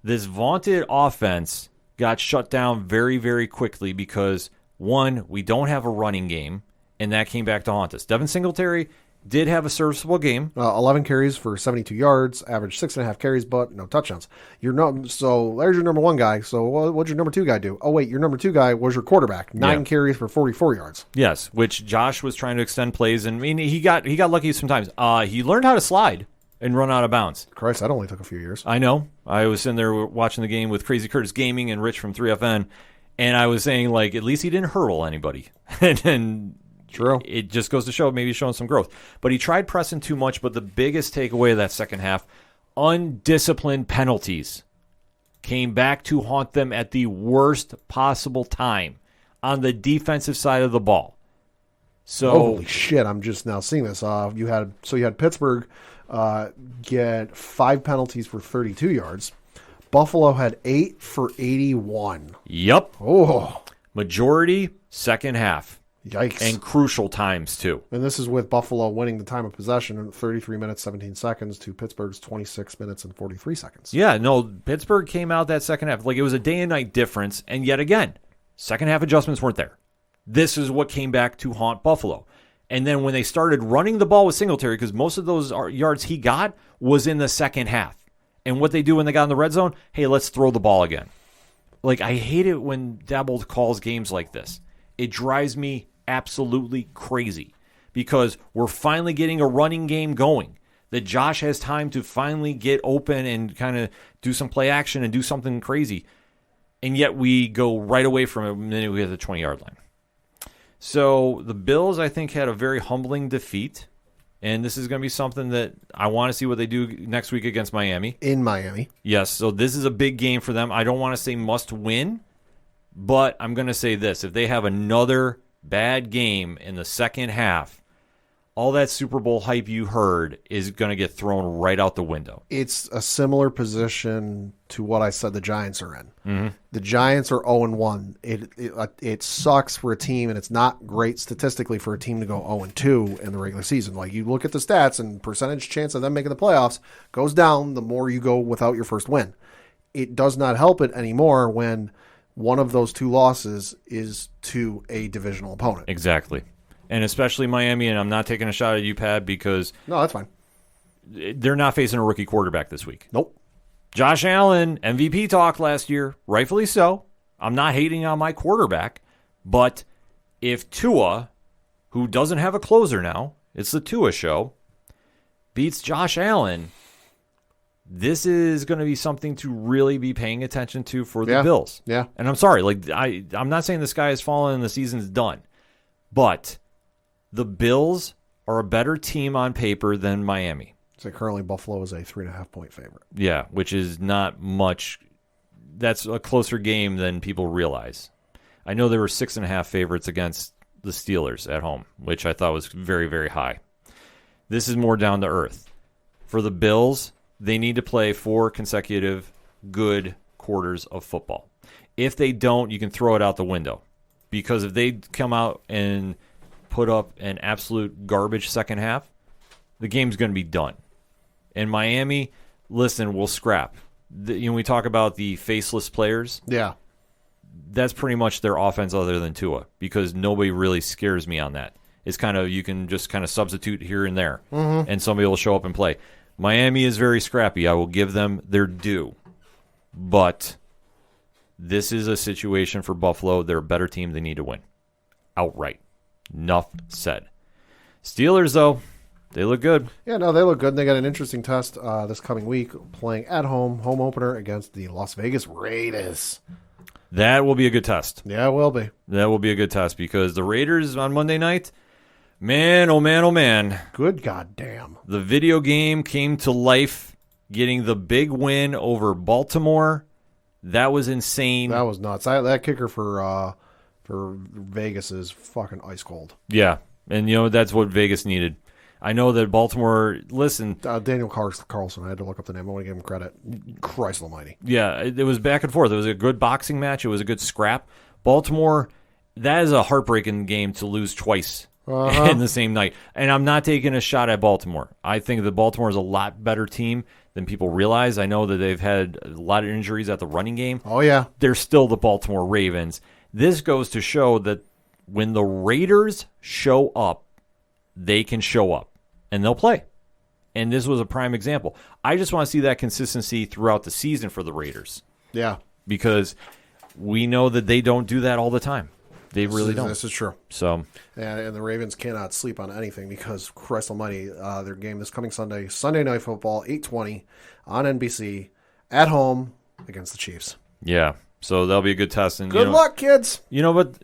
This vaunted offense got shut down very, very quickly because, one, we don't have a running game, and that came back to haunt us. Devin Singletary did have a serviceable game. 11 carries for 72 yards, averaged 6.5 carries, but no touchdowns. So there's your number 1 guy. So what'd your number 2 guy do? Oh, wait, your number 2 guy was your quarterback. 9 carries for 44 yards. Yes, which Josh was trying to extend plays, and I mean, he got lucky sometimes. He learned how to slide and run out of bounds. Christ, that only took a few years. I know. I was sitting there watching the game with Crazy Curtis Gaming and Rich from 3FN, and I was saying, like, at least he didn't hurdle anybody. and True. It just goes to show maybe he's showing some growth. But he tried pressing too much, but the biggest takeaway of that second half, undisciplined penalties came back to haunt them at the worst possible time on the defensive side of the ball. So holy shit, I'm just now seeing this. You had Pittsburgh get 5 penalties for 32 yards. Buffalo had 8 for 81. Yep. Oh. Majority second half. Yikes. And crucial times, too. And this is with Buffalo winning the time of possession in 33 minutes, 17 seconds to Pittsburgh's 26 minutes and 43 seconds. Yeah, no, Pittsburgh came out that second half. Like, it was a day and night difference. And yet again, second half adjustments weren't there. This is what came back to haunt Buffalo. And then when they started running the ball with Singletary, because most of those yards he got was in the second half. And what they do when they got in the red zone, hey, let's throw the ball again. Like, I hate it when Dabble calls games like this. It drives me absolutely crazy because we're finally getting a running game going, that Josh has time to finally get open and kind of do some play action and do something crazy. And yet we go right away from it the minute we hit the 20-yard line. So the Bills, I think, had a very humbling defeat. And this is going to be something that I want to see what they do next week against Miami. In Miami. Yes, so this is a big game for them. I don't want to say must win, but I'm going to say this. If they have another bad game in the second half, all that Super Bowl hype you heard is going to get thrown right out the window. It's a similar position to what I said the Giants are in. Mm-hmm. The Giants are 0-1. It sucks for a team, and it's not great statistically for a team to go 0-2 in the regular season. Like, you look at the stats, and percentage chance of them making the playoffs goes down the more you go without your first win. It does not help it anymore when one of those 2 losses is to a divisional opponent. Exactly. And especially Miami, and I'm not taking a shot at you, Pat, because no, that's fine. They're not facing a rookie quarterback this week. Nope. Josh Allen, MVP talk last year, rightfully so. I'm not hating on my quarterback, but if Tua, who doesn't have a closer now, it's the Tua show, beats Josh Allen, this is going to be something to really be paying attention to for the Bills. Yeah. And I'm sorry, like I'm not saying the sky is falling and the season's done, but the Bills are a better team on paper than Miami. So currently Buffalo is a 3.5-point favorite. Yeah, which is not much. That's a closer game than people realize. I know there were 6.5 favorites against the Steelers at home, which I thought was very, very high. This is more down to earth. For the Bills, they need to play 4 consecutive good quarters of football. If they don't, you can throw it out the window. Because if they come out and put up an absolute garbage second half, the game's going to be done. And Miami, listen, we'll scrap. We talk about the faceless players. Yeah. that's pretty much their offense other than Tua, because nobody really scares me on that. It's kind of, you can just kind of substitute here and there, and somebody will show up and play. Miami is very scrappy. I will give them their due. But this is a situation for Buffalo. They're a better team. They need to win. Outright. Enough said. Steelers, though, they look good. Yeah, no, they look good. They got an interesting test this coming week, playing at home opener against the Las Vegas Raiders. That will be a good test. Yeah, it will be. That will be a good test, because the Raiders on Monday night, man, oh man, oh man. Good goddamn. The video game came to life, getting the big win over Baltimore. That was insane. That was nuts. That kicker for Vegas is fucking ice cold. Yeah, and that's what Vegas needed. I know that Baltimore, listen. Daniel Carlson, I had to look up the name. I want to give him credit. Christ almighty. Yeah, it was back and forth. It was a good boxing match. It was a good scrap. Baltimore, that is a heartbreaking game to lose twice in the same night. And I'm not taking a shot at Baltimore. I think that Baltimore is a lot better team than people realize. I know that they've had a lot of injuries at the running game. Oh, yeah. They're still the Baltimore Ravens. This goes to show that when the Raiders show up, they can show up, and they'll play. And this was a prime example. I just want to see that consistency throughout the season for the Raiders. Yeah. Because we know that they don't do that all the time. They really don't. This is true. So, and the Ravens cannot sleep on anything, because Christ almighty, their game this coming Sunday Night Football, 8:20 on NBC, at home against the Chiefs. yeah. So that'll be a good test. And Good luck, kids. But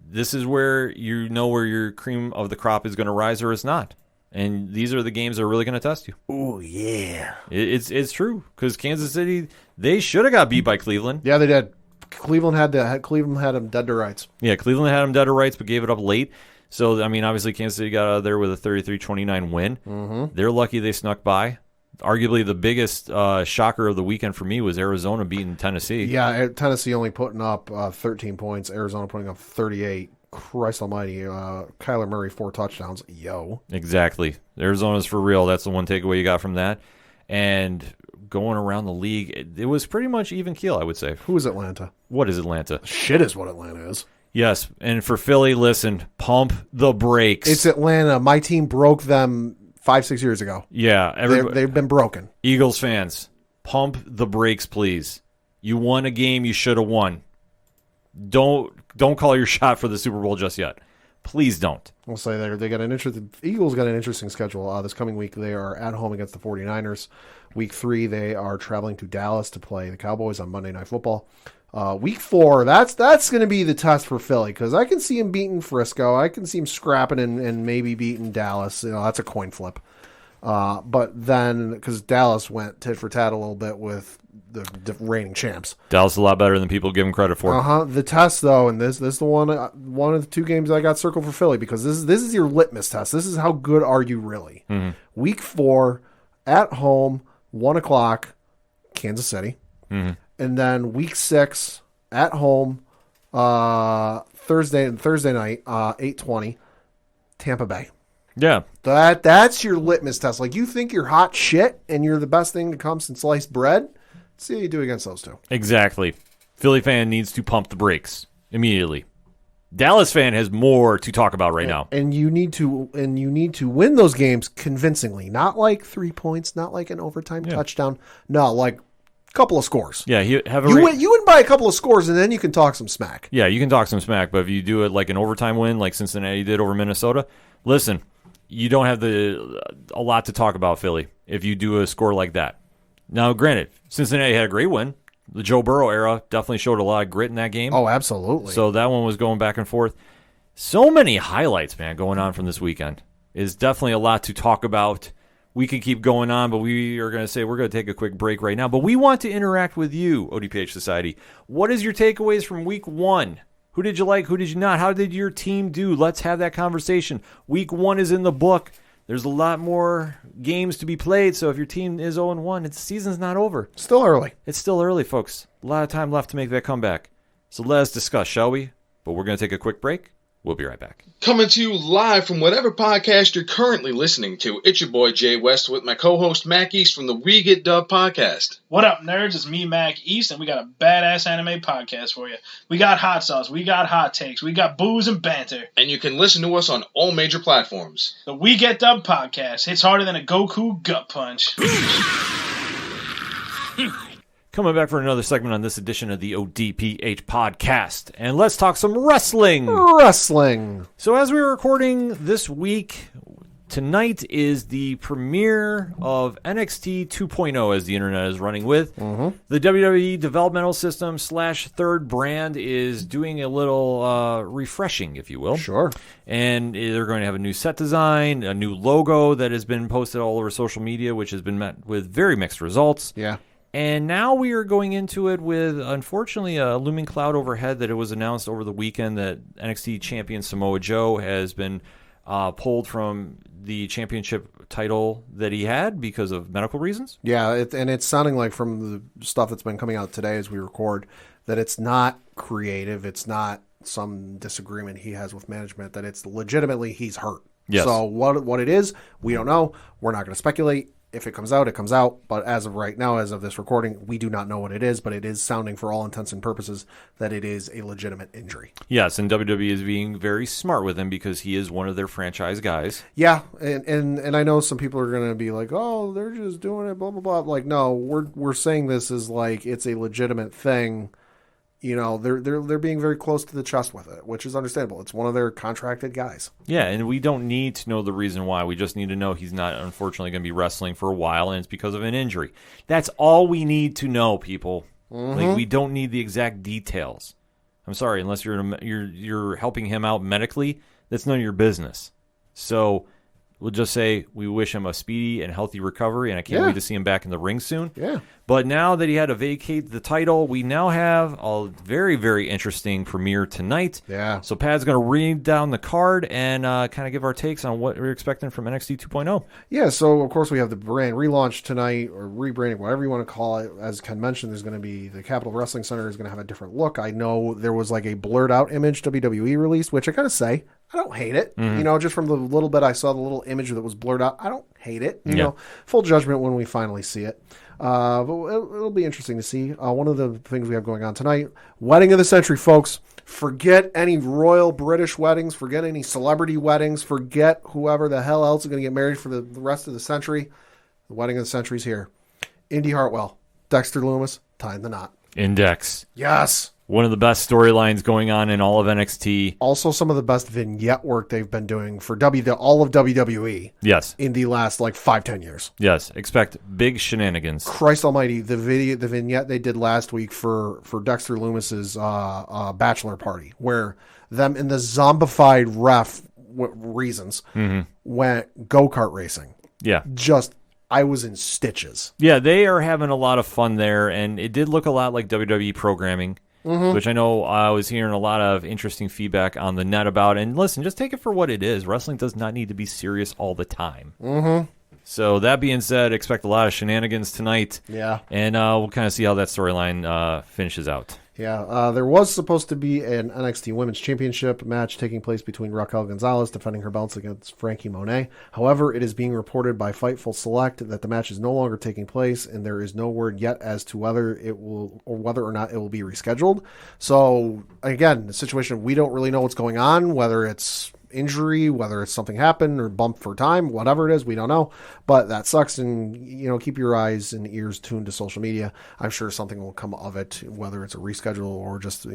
this is where where your cream of the crop is going to rise or it's not. And these are the games that are really going to test you. Oh, yeah. It's true, because Kansas City, they should have got beat by Cleveland. Yeah, they did. Cleveland had them dead to rights. Yeah, Cleveland had them dead to rights, but gave it up late. So, I mean, obviously Kansas City got out of there with a 33-29 win. Mm-hmm. They're lucky they snuck by. Arguably the biggest shocker of the weekend for me was Arizona beating Tennessee. Yeah, Tennessee only putting up 13 points. Arizona putting up 38. Christ almighty. Kyler Murray, 4 touchdowns. Yo. Exactly. Arizona's for real. That's the one takeaway you got from that. And going around the league, it was pretty much even keel, I would say. Who is Atlanta? What is Atlanta? Shit is what Atlanta is. Yes, and for Philly, listen, pump the brakes. It's Atlanta. My team broke them 5-6 years ago. Yeah. They've been broken. Eagles fans, pump the brakes, please. You won a game you should have won. Don't call your shot for the Super Bowl just yet. Please don't. We'll say they got an interesting. Eagles got an interesting schedule this coming week. They are at home against the 49ers. Week 3, they are traveling to Dallas to play the Cowboys on Monday Night Football. Week 4, that's going to be the test for Philly, because I can see him beating Frisco. I can see him scrapping and maybe beating Dallas. That's a coin flip. But then, because Dallas went tit for tat a little bit with the reigning champs. Dallas is a lot better than people give him credit for. The test, though, and this is the one of the 2 games I got circled for Philly, because this is your litmus test. This is how good are you really. Mm-hmm. Week 4, at home, 1 o'clock, Kansas City. Mm-hmm. And then week 6, at home, Thursday night, 8:20, Tampa Bay. Yeah. That's your litmus test. Like, you think you're hot shit and you're the best thing to come since sliced bread? Let's see how you do against those 2. Exactly. Philly fan needs to pump the brakes immediately. Dallas fan has more to talk about right now. And you need to win those games convincingly. Not like 3 points, not like an overtime touchdown. No, like a couple of scores. Yeah, you win by a couple of scores, and then you can talk some smack. Yeah, you can talk some smack, but if you do it like an overtime win, like Cincinnati did over Minnesota, listen, you don't have a lot to talk about, Philly, if you do a score like that. Now, granted, Cincinnati had a great win. The Joe Burrow era definitely showed a lot of grit in that game. Oh, absolutely. So that one was going back and forth. So many highlights, man, going on from this weekend. Is definitely a lot to talk about. We could keep going on, but we are going to say we're going to take a quick break right now. But we want to interact with you, ODPH Society. What is your takeaways from week 1? Who did you like? Who did you not? How did your team do? Let's have that conversation. Week 1 is in the book. There's a lot more games to be played, so if your team is 0-1, the season's not over. Still early. It's still early, folks. A lot of time left to make that comeback. So let us discuss, shall we? But we're going to take a quick break. We'll be right back. Coming to you live from whatever podcast you're currently listening to, it's your boy Jay West with my co-host Mac East from the We Get Dub podcast. What up, nerds? It's me, Mac East, and we got a badass anime podcast for you. We got hot sauce, we got hot takes, we got booze and banter. And you can listen to us on all major platforms. The We Get Dub podcast hits harder than a Goku gut punch. Coming back for another segment on this edition of the ODPH podcast. And let's talk some wrestling. Wrestling. So as we're recording this week, tonight is the premiere of NXT 2.0, as the internet is running with. Mm-hmm. The WWE developmental system / third brand is doing a little refreshing, if you will. Sure. And they're going to have a new set design, a new logo that has been posted all over social media, which has been met with very mixed results. Yeah. And now we are going into it with, unfortunately, a looming cloud overhead that it was announced over the weekend that NXT champion Samoa Joe has been pulled from the championship title that he had because of medical reasons. Yeah, and it's sounding like from the stuff that's been coming out today as we record that it's not creative. It's not some disagreement he has with management, that it's legitimately he's hurt. Yes. So what it is, we don't know. We're not going to speculate. If it comes out, it comes out. But as of right now, as of this recording, we do not know what it is, but it is sounding for all intents and purposes that it is a legitimate injury. Yes, and WWE is being very smart with him because he is one of their franchise guys. Yeah, and I know some people are going to be like, oh, they're just doing it, blah, blah, blah. Like, no, we're saying this is like it's a legitimate thing. You know, they're being very close to the chest with it, which is understandable. It's one of their contracted guys. Yeah, and we don't need to know the reason why. We just need to know he's not, unfortunately, going to be wrestling for a while, and it's because of an injury. That's all we need to know, people. Mm-hmm. Like, we don't need the exact details. I'm sorry, unless you're helping him out medically, that's none of your business. So we'll just say we wish him a speedy and healthy recovery, and I can't wait to see him back in the ring soon. Yeah. But now that he had to vacate the title, we now have a very, very interesting premiere tonight. Yeah. So Pat's going to read down the card and kind of give our takes on what we're expecting from NXT 2.0. Yeah, so of course we have the brand relaunch tonight, or rebranding, whatever you want to call it. As Ken mentioned, there's going to be the Capitol Wrestling Center is going to have a different look. I know there was like a blurred out image WWE released, which I gotta say, I don't hate it. Mm-hmm. You know, just from the little bit I saw, the little image that was blurred out, I don't hate it. You know, full judgment when we finally see it. But it'll be interesting to see. One of the things we have going on tonight, wedding of the century, folks. Forget any royal British weddings. Forget any celebrity weddings. Forget whoever the hell else is going to get married for the rest of the century. The wedding of the century is here. Indy Hartwell, Dexter Loomis, tying the knot. Index. Yes. One of the best storylines going on in all of NXT. Also, some of the best vignette work they've been doing for all of WWE. Yes. In the last 5-10 years. Yes. Expect big shenanigans. Christ Almighty! The vignette they did last week for Dexter Loomis's bachelor party, where them in the zombified reasons went go-kart racing. Yeah. I was in stitches. Yeah, they are having a lot of fun there, and it did look a lot like WWE programming. Which I know I was hearing a lot of interesting feedback on the net about. And listen, just take it for what it is. Wrestling does not need to be serious all the time. So that being said, expect a lot of shenanigans tonight. Yeah. And we'll kind of see how that storyline finishes out. Yeah, there was supposed to be an NXT Women's Championship match taking place between Raquel Gonzalez defending her belts against Frankie Monet. However, it is being reported by Fightful Select that the match is no longer taking place, and there is no word yet as to whether or not it will be rescheduled. So, again, the situation, we don't really know what's going on, whether it's injury, whether it's something happened or bumped for time, whatever it is, we don't know. But that sucks, and keep your eyes and ears tuned to social media. I'm sure something will come of it, whether it's a reschedule or just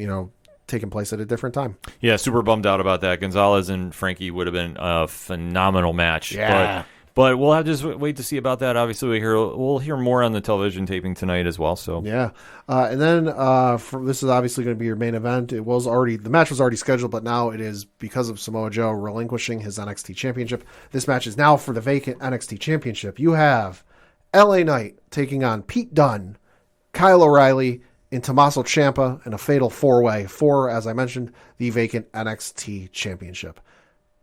taking place at a different time. Yeah, super bummed out about that. Gonzalez and Frankie would have been a phenomenal match. Yeah. But we'll have to just wait to see about that. Obviously, we'll hear more on the television taping tonight as well. So yeah, and then this is obviously going to be your main event. The match was already scheduled, but now it is because of Samoa Joe relinquishing his NXT Championship. This match is now for the vacant NXT Championship. You have LA Knight taking on Pete Dunne, Kyle O'Reilly, and Tommaso Ciampa in a fatal four-way for, as I mentioned, the vacant NXT Championship.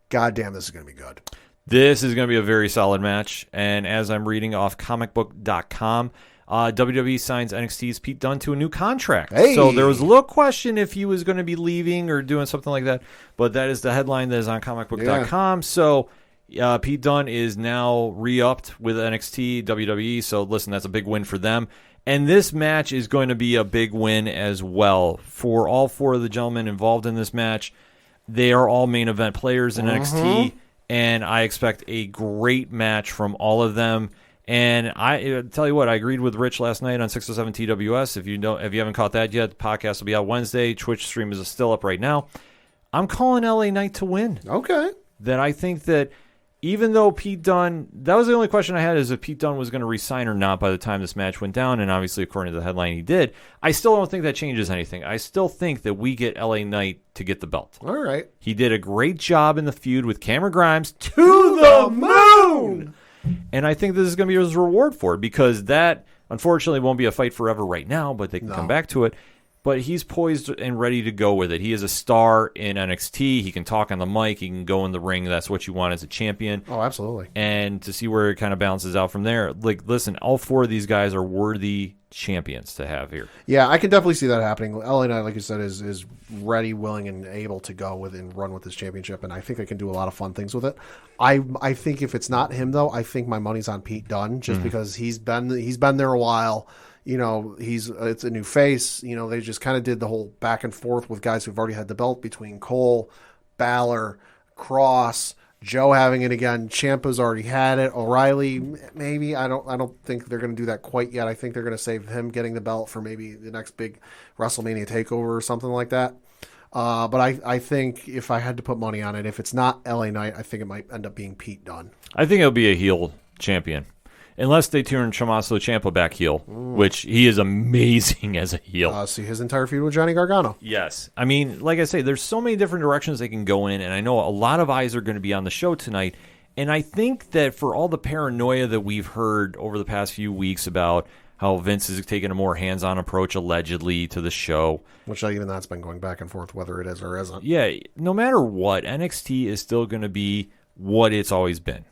God damn, this is going to be good. This is going to be a very solid match, and as I'm reading off comicbook.com, WWE signs NXT's Pete Dunne to a new contract. Hey! So there was a little question if he was going to be leaving or doing something like that, but that is the headline that is on comicbook.com. So Pete Dunne is now re-upped with NXT, WWE, so listen, that's a big win for them. And this match is going to be a big win as well for all four of the gentlemen involved in this match. They are all main event players in NXT, and I expect a great match from all of them. And I tell you what, I agreed with Rich last night on 607 TWS. If you haven't caught that yet, the podcast will be out Wednesday. Twitch stream is still up right now. I'm calling LA Knight to win. Okay. That I think that even though Pete Dunne, that was the only question I had, is if Pete Dunne was going to resign or not by the time this match went down, and obviously according to the headline he did. I still don't think that changes anything. I still think that we get LA Knight to get the belt. All right. He did a great job in the feud with Cameron Grimes to the moon! And I think this is going to be his reward for it, because that, unfortunately, won't be a fight forever right now, but they can come back to it. But he's poised and ready to go with it. He is a star in NXT. He can talk on the mic. He can go in the ring. That's what you want as a champion. Oh, absolutely. And to see where it kind of balances out from there. Like, listen, all four of these guys are worthy champions to have here. Yeah, I can definitely see that happening. LA Knight, like you said, is ready, willing, and able to go with and run with this championship, and I think I can do a lot of fun things with it. I think if it's not him, though, I think my money's on Pete Dunne, just because he's been there a while. You know, it's a new face. You know, they just kind of did the whole back and forth with guys who've already had the belt between Cole, Balor, Cross, Joe having it again. Ciampa's already had it. O'Reilly, maybe. I don't think they're going to do that quite yet. I think they're going to save him getting the belt for maybe the next big WrestleMania takeover or something like that. But I think if I had to put money on it, if it's not LA Knight, I think it might end up being Pete Dunne. I think it'll be a heel champion. Unless they turn Tommaso Ciampa back heel, which he is amazing as a heel. See his entire feud with Johnny Gargano. Yes. I mean, like I say, there's so many different directions they can go in, and I know a lot of eyes are going to be on the show tonight. And I think that for all the paranoia that we've heard over the past few weeks about how Vince is taking a more hands-on approach, allegedly, to the show. Which even that's been going back and forth, whether it is or isn't. Yeah, no matter what, NXT is still going to be what it's always been.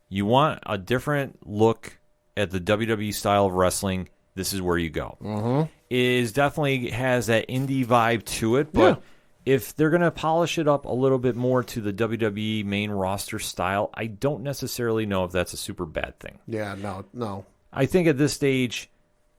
You want a different look at the WWE style of wrestling, this is where you go. It definitely has that indie vibe to it, but if they're going to polish it up a little bit more to the WWE main roster style, I don't necessarily know if that's a super bad thing. Yeah, no. I think at this stage,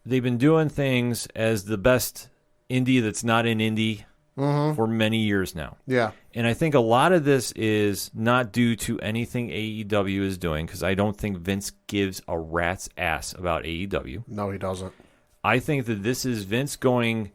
they've been doing things as the best indie that's not in indie for many years now. Yeah. And I think a lot of this is not due to anything AEW is doing, because I don't think Vince gives a rat's ass about AEW. No, he doesn't. I think that this is Vince going,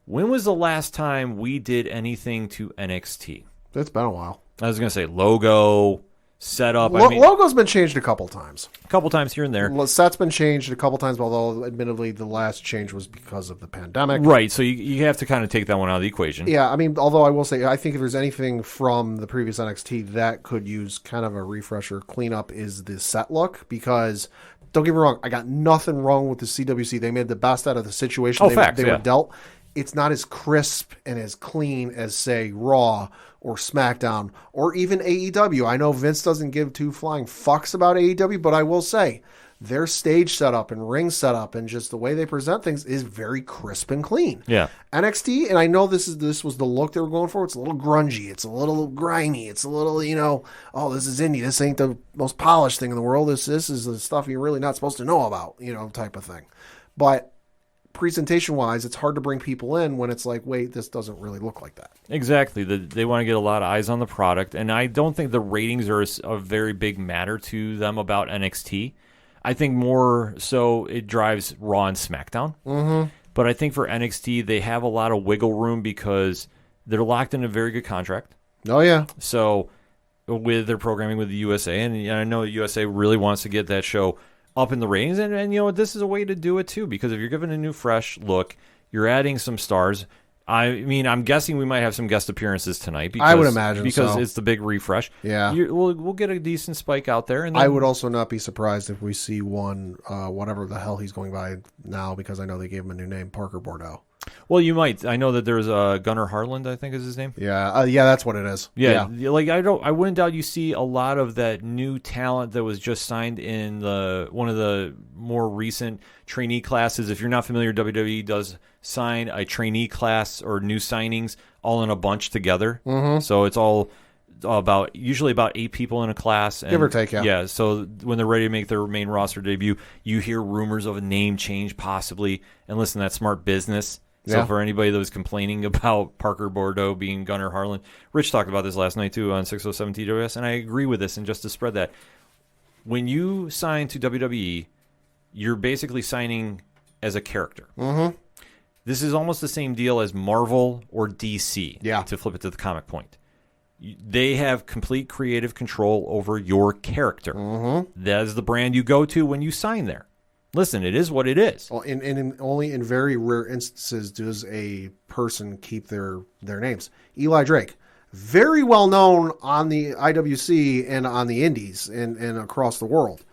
when was the last time we did anything to NXT? It's been a while. I was going to say logo, setup. Logo's been changed a couple times. A couple times here and there. Set's been changed a couple times, although admittedly the last change was because of the pandemic. Right, so you have to kind of take that one out of the equation. Yeah, I mean, although I will say, I think if there's anything from the previous NXT that could use kind of a refresher cleanup is the set look, because don't get me wrong, I got nothing wrong with the CWC. They made the best out of the situation they were dealt. It's not as crisp and as clean as, say, Raw or SmackDown or even AEW. I know Vince doesn't give two flying fucks about AEW, but I will say their stage setup and ring setup and just the way they present things is very crisp and clean. Yeah. NXT, and I know this was the look they were going for. It's a little grungy. It's a little grimy. It's a little, oh, this is indie. This ain't the most polished thing in the world. This is the stuff you're really not supposed to know about, type of thing. But presentation-wise, it's hard to bring people in when it's like, wait, this doesn't really look like that. Exactly. They want to get a lot of eyes on the product, and I don't think the ratings are a very big matter to them about NXT. I think more so it drives Raw and SmackDown. Mm-hmm. But I think for NXT, they have a lot of wiggle room because they're locked in a very good contract. Oh, yeah. So with their programming with the USA, and I know the USA really wants to get that show up in the ratings, and this is a way to do it too, because if you're giving a new fresh look, you're adding some stars. I mean, I'm guessing we might have some guest appearances tonight. Because, I would imagine because so. It's the big refresh. Yeah, we'll get a decent spike out there. And then, I would also not be surprised if we see one, whatever the hell he's going by now, because I know they gave him a new name, Parker Bordeaux. Well, you might. I know that there's Gunnar Harland, I think is his name. Yeah, that's what it is. Yeah, like I wouldn't doubt you see a lot of that new talent that was just signed in one of the more recent trainee classes. If you're not familiar, WWE does sign a trainee class or new signings all in a bunch together. Mm-hmm. So it's all usually about 8 people in a class, and, give or take. Yeah. So when they're ready to make their main roster debut, you hear rumors of a name change possibly, and listen, that's smart business. So for anybody that was complaining about Parker Bordeaux being Gunnar Harland, Rich talked about this last night too on 607 TWS, and I agree with this. And just to spread that, when you sign to WWE, you're basically signing as a character. Mm-hmm. This is almost the same deal as Marvel or DC. Yeah. To flip it to the comic point. They have complete creative control over your character. Mm-hmm. That is the brand you go to when you sign there. Listen, it is what it is. Well, only in very rare instances does a person keep their names. Eli Drake, very well known on the IWC and on the Indies and across the world.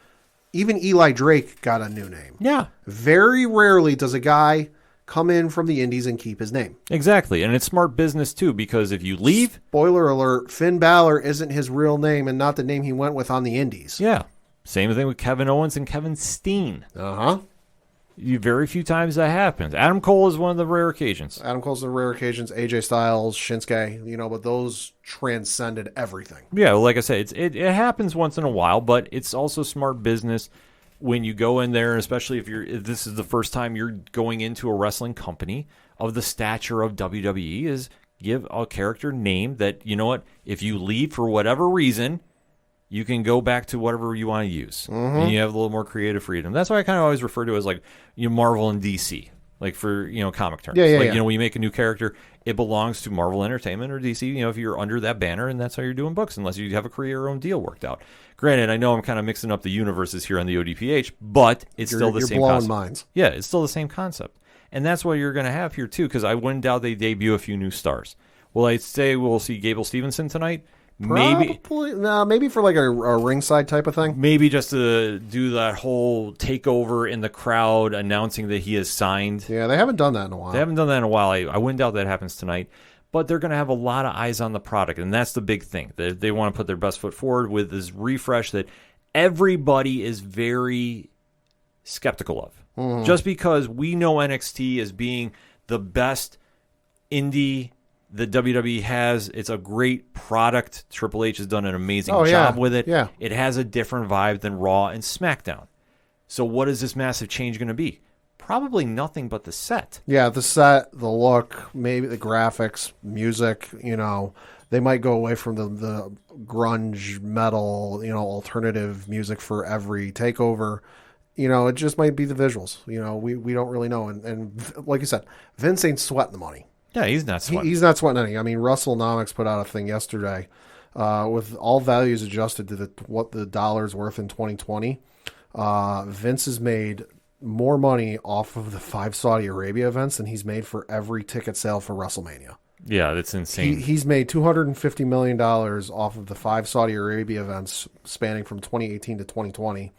Even Eli Drake got a new name. Yeah. Very rarely does a guy come in from the Indies and keep his name. Exactly. And it's smart business, too, because if you leave... Spoiler alert, Finn Balor isn't his real name and not the name he went with on the Indies. Yeah. Same thing with Kevin Owens and Kevin Steen. Uh-huh. Very few times that happens. Adam Cole is one of the rare occasions. Adam Cole's the rare occasions. AJ Styles, Shinsuke, but those transcended everything. Yeah, well, like I said, it happens once in a while, but it's also smart business when you go in there, especially if this is the first time you're going into a wrestling company of the stature of WWE, is give a character name that, you know what, if you leave for whatever reason, you can go back to whatever you want to use. Mm-hmm. And you have a little more creative freedom. That's why I kind of always refer to it as like Marvel and DC, like for comic terms. When you make a new character, it belongs to Marvel Entertainment or DC, if you're under that banner, and that's how you're doing books, unless you have a career own deal worked out. Granted, I know I'm kind of mixing up the universes here on the ODPH, but it's still the same concept. Minds. Yeah, it's still the same concept. And that's what you're going to have here, too, because I wouldn't doubt they debut a few new stars. Will I say we'll see Gable Stevenson tonight? Maybe. Maybe for like a ringside type of thing. Maybe just to do that whole takeover in the crowd announcing that he has signed. Yeah, they haven't done that in a while. I wouldn't doubt that happens tonight. But they're going to have a lot of eyes on the product, and that's the big thing. They want to put their best foot forward with this refresh that everybody is very skeptical of. Mm. Just because we know NXT as being the best indie the WWE has. It's a great product. Triple H has done an amazing job with it. Yeah. It has a different vibe than Raw and SmackDown. So what is this massive change going to be? Probably nothing but the set. Yeah, the set, the look, maybe the graphics, music, They might go away from the grunge, metal, alternative music for every takeover. It just might be the visuals. We don't really know. And like you said, Vince ain't sweating the money. Yeah, he's not sweating. He's not sweating any. I mean, Russellnomics put out a thing yesterday with all values adjusted to what the dollar's worth in 2020. Vince has made more money off of the 5 Saudi Arabia events than he's made for every ticket sale for WrestleMania. Yeah, that's insane. He's made $250 million off of the 5 Saudi Arabia events spanning from 2018 to 2020.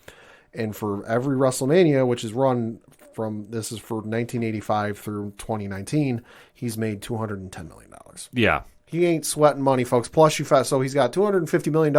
And for every WrestleMania, which is run this is for 1985 through 2019, he's made $210 million. Yeah. He ain't sweating money, folks. Plus, so he's got $250 million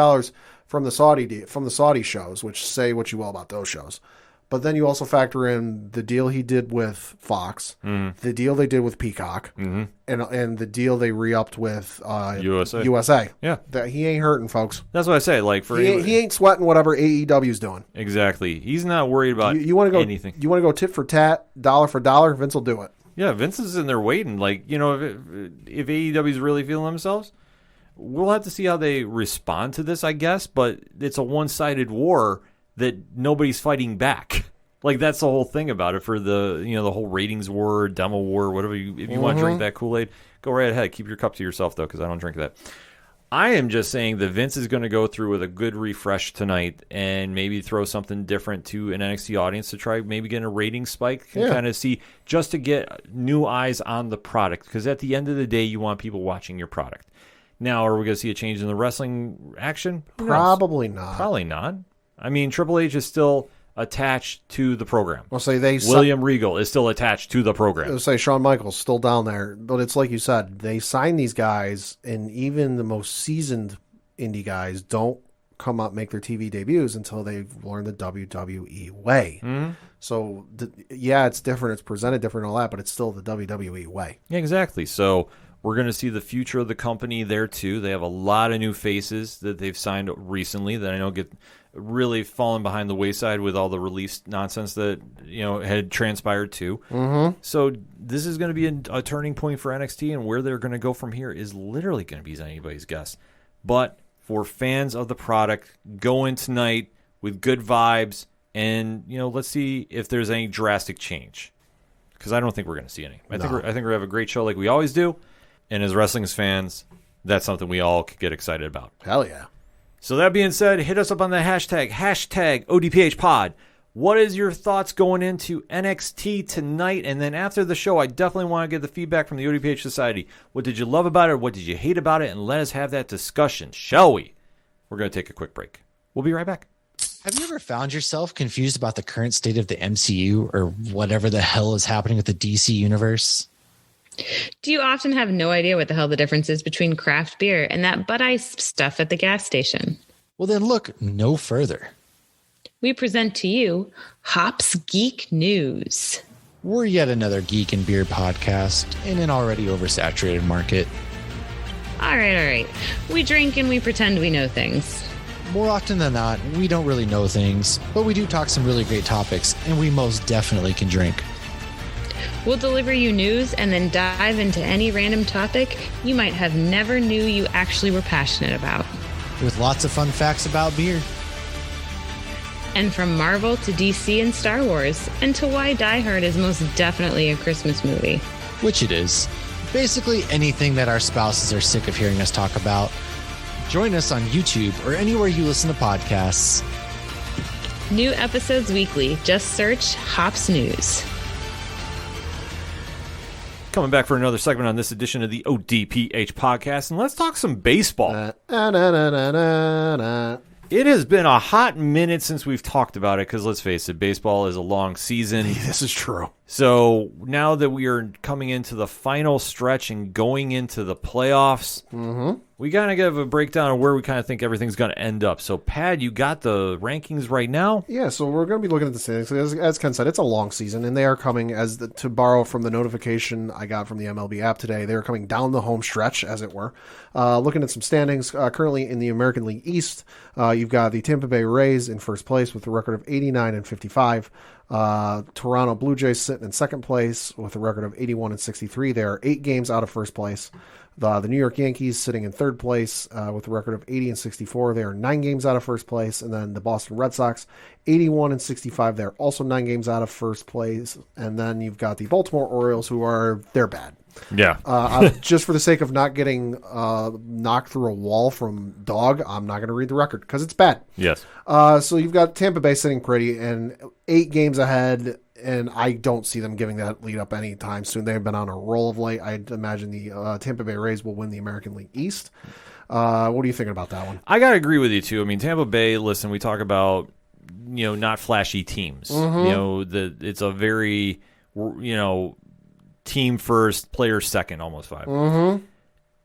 from the Saudi shows, which say what you will about those shows. But then you also factor in the deal he did with Fox, the deal they did with Peacock, and the deal they re-upped with USA. Yeah, that he ain't hurting, folks. That's what I say. Like he ain't sweating whatever AEW's doing. Exactly. He's not worried about anything. You want to go tit for tat, dollar for dollar? Vince will do it. Yeah, Vince is in there waiting. Like if AEW's really feeling themselves, we'll have to see how they respond to this, I guess. But it's a one-sided war that nobody's fighting back. Like, that's the whole thing about it for the the whole ratings war, demo war, whatever. If you want to drink that Kool-Aid, go right ahead. Keep your cup to yourself, though, because I don't drink that. I am just saying that Vince is going to go through with a good refresh tonight and maybe throw something different to an NXT audience to try maybe get a rating spike and kind of see, just to get new eyes on the product. Because at the end of the day, you want people watching your product. Now, are we going to see a change in the wrestling action? Probably not. Probably not. I mean, Triple H is still attached to the program. I'll say William Regal is still attached to the program. I'll say Shawn Michaels still down there, but it's like you said, they sign these guys, and even the most seasoned indie guys don't come up make their TV debuts until they've learned the WWE way. Mm-hmm. So it's different, it's presented different and all that, but it's still the WWE way. Yeah, exactly. So we're going to see the future of the company there too. They have a lot of new faces that they've signed recently that I know get really fallen behind the wayside with all the release nonsense that had transpired too. Mm-hmm. So this is going to be a turning point for NXT, and where they're going to go from here is literally going to be anybody's guess. But for fans of the product, go in tonight with good vibes, and let's see if there's any drastic change, because I don't think we're going to see any. I think we're going to have a great show like we always do, and as wrestling fans, that's something we all could get excited about. Hell yeah. So that being said, hit us up on the hashtag ODPH pod. What is your thoughts going into NXT tonight? And then after the show, I definitely want to get the feedback from the ODPH Society. What did you love about it? What did you hate about it? And let us have that discussion, shall we? We're going to take a quick break. We'll be right back. Have you ever found yourself confused about the current state of the MCU or whatever the hell is happening with the DC universe? Do you often have no idea what the hell the difference is between craft beer and that Bud Ice stuff at the gas station? Well, then look no further. We present to you Hops Geek News. We're yet another geek and beer podcast in an already oversaturated market. All right. We drink and we pretend we know things. More often than not, we don't really know things, but we do talk some really great topics, and we most definitely can drink. We'll deliver you news and then dive into any random topic you might have never knew you actually were passionate about. With lots of fun facts about beer. And from Marvel to DC and Star Wars, and to why Die Hard is most definitely a Christmas movie. Which it is. Basically anything that our spouses are sick of hearing us talk about. Join us on YouTube or anywhere you listen to podcasts. New episodes weekly. Just search Hops News. Coming back for another segment on this edition of the ODPH podcast, and let's talk some baseball. It has been a hot minute since we've talked about it, because let's face it, baseball is a long season. This is true. So now that we are coming into the final stretch and going into the playoffs, we kind of give a breakdown of where we kind of think everything's going to end up. So, Pad, you got the rankings right now? Yeah, so we're going to be looking at the standings. As Ken said, it's a long season, and they are coming, to borrow from the notification I got from the MLB app today, they are coming down the home stretch, as it were. Looking at some standings, currently in the American League East, you've got the Tampa Bay Rays in first place with a record of 89-55. Toronto Blue Jays sitting in second place with a record of 81-63. They are 8 games out of first place. The New York Yankees sitting in third place with a record of 80-64. They are 9 games out of first place. And then the Boston Red Sox, 81-65. They're also 9 games out of first place. And then you've got the Baltimore Orioles, they're bad. Yeah. Just for the sake of not getting knocked through a wall from dog, I'm not going to read the record because it's bad. Yes. So you've got Tampa Bay sitting pretty and 8 games ahead, and I don't see them giving that lead up anytime soon. They've been on a roll of late. I'd imagine the Tampa Bay Rays will win the American League East. What are you thinking about that one? I got to agree with you, too. I mean, Tampa Bay, listen, we talk about, not flashy teams. It's a very, team first, player second, almost 5.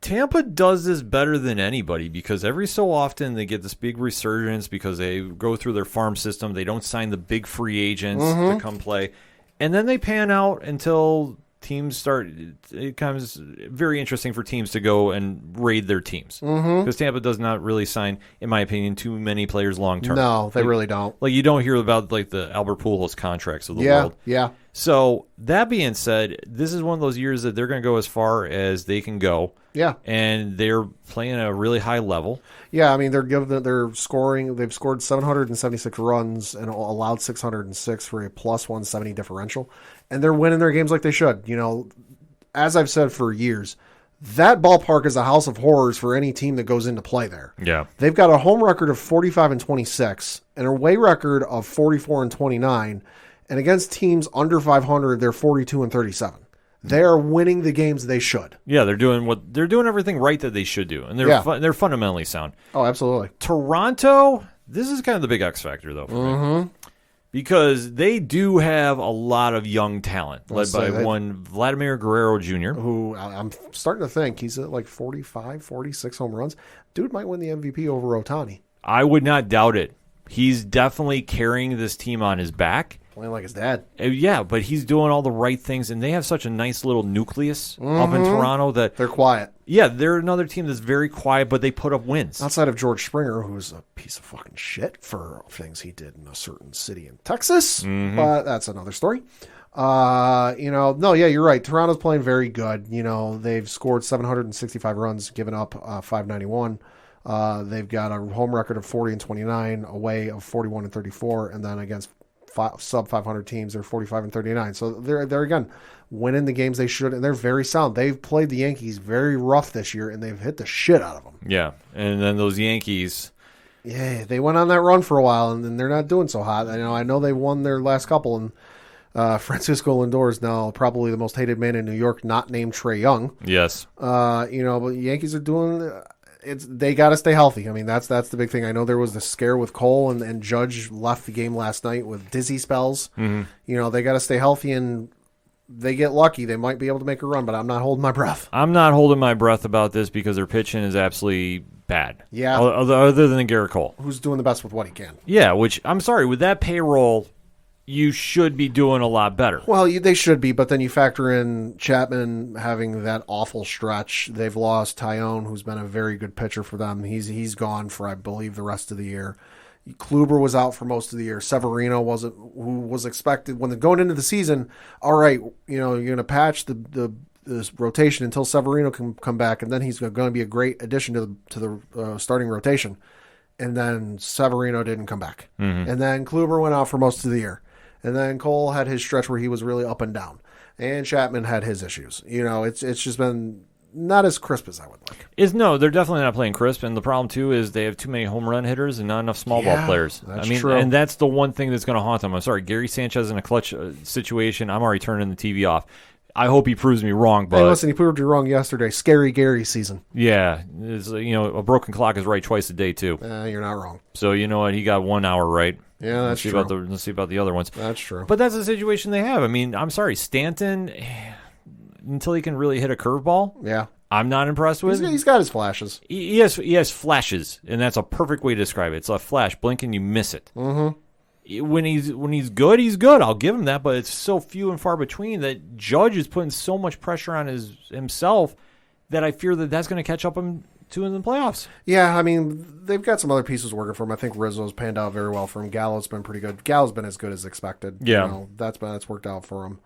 Tampa does this better than anybody because every so often they get this big resurgence because they go through their farm system. They don't sign the big free agents to come play. And then they pan out until teams start. It becomes very interesting for teams to go and raid their teams because Tampa does not really sign, in my opinion, too many players long term. No, they really don't. Like, you don't hear about the Albert Pujols contracts of the world. Yeah. So that being said, this is one of those years that they're going to go as far as they can go. Yeah, and they're playing at a really high level. Yeah, I mean they're scoring. They've scored 776 runs and allowed 606 for a plus 170 differential, and they're winning their games like they should. As I've said for years, that ballpark is a house of horrors for any team that goes into play there. Yeah, they've got a home record of 45-26 and a away record of 44-29, and against teams under 500, they're 42-37. They are winning the games they should. Yeah, they're doing everything right that they should do, and they're fundamentally sound. Oh, absolutely. Toronto, this is kind of the big X factor though for me. because they do have a lot of young talent, led Let's by say they- one Vladimir Guerrero Jr. Who I'm starting to think he's at like 45, 46 home runs. Dude might win the MVP over Ohtani. I would not doubt it. He's definitely carrying this team on his back. Playing like his dad. Yeah, but he's doing all the right things, and they have such a nice little nucleus up in Toronto that They're quiet. yeah, they're another team that's very quiet, but they put up wins. Outside of George Springer, who's a piece of fucking shit for things he did in a certain city in Texas, but that's another story. You're right. Toronto's playing very good. They've scored 765 runs, given up 591. They've got a home record of 40-29, away of 41-34, and then against sub 500 teams, they're 45-39. So they're again winning the games they should, and they're very sound. They've played the Yankees very rough this year, and they've hit the shit out of them. Yeah, and then those Yankees. Yeah, they went on that run for a while, and then they're not doing so hot. I know they won their last couple, and Francisco Lindor is now probably the most hated man in New York, not named Trae Young. Yes. But the Yankees are doing. They got to stay healthy. I mean, that's the big thing. I know there was the scare with Cole, and Judge left the game last night with dizzy spells. Mm-hmm. They got to stay healthy, and they get lucky. They might be able to make a run, but I'm not holding my breath. I'm not holding my breath about this because their pitching is absolutely bad. Yeah. Other than Garrett Cole. Who's doing the best with what he can. Yeah, which, I'm sorry, with that payroll, you should be doing a lot better. Well, they should be, but then you factor in Chapman having that awful stretch. They've lost Tyone, who's been a very good pitcher for them. He's gone for, I believe, the rest of the year. Kluber was out for most of the year. Severino who was expected when they're going into the season. All right, you're going to patch this rotation until Severino can come back, and then he's going to be a great addition to the starting rotation. And then Severino didn't come back, and then Kluber went out for most of the year. And then Cole had his stretch where he was really up and down. And Chapman had his issues. It's just been not as crisp as I would like. They're definitely not playing crisp. And the problem, too, is they have too many home run hitters and not enough small ball players. That's true. And that's the one thing that's going to haunt them. I'm sorry, Gary Sanchez in a clutch situation, I'm already turning the TV off. I hope he proves me wrong. But hey, listen, he proved you wrong yesterday. Scary Gary season. Yeah. A broken clock is right twice a day, too. You're not wrong. So you know what? He got 1 hour right. Yeah, that's true. Let's see about the other ones. That's true. But that's the situation they have. I mean, I'm sorry, Stanton, until he can really hit a curveball, Yeah. I'm not impressed with. He's got his flashes. He has flashes, and that's a perfect way to describe it. It's a flash, blink and you miss it. Mm-hmm. When he's good, he's good. I'll give him that, but it's so few and far between that Judge is putting so much pressure on himself that I fear that that's going to catch up him to in the playoffs. Yeah, I mean, they've got some other pieces working for him. I think Rizzo's panned out very well for him. Gallo's been pretty good. Gallo's been as good as expected. Yeah. That's worked out for him.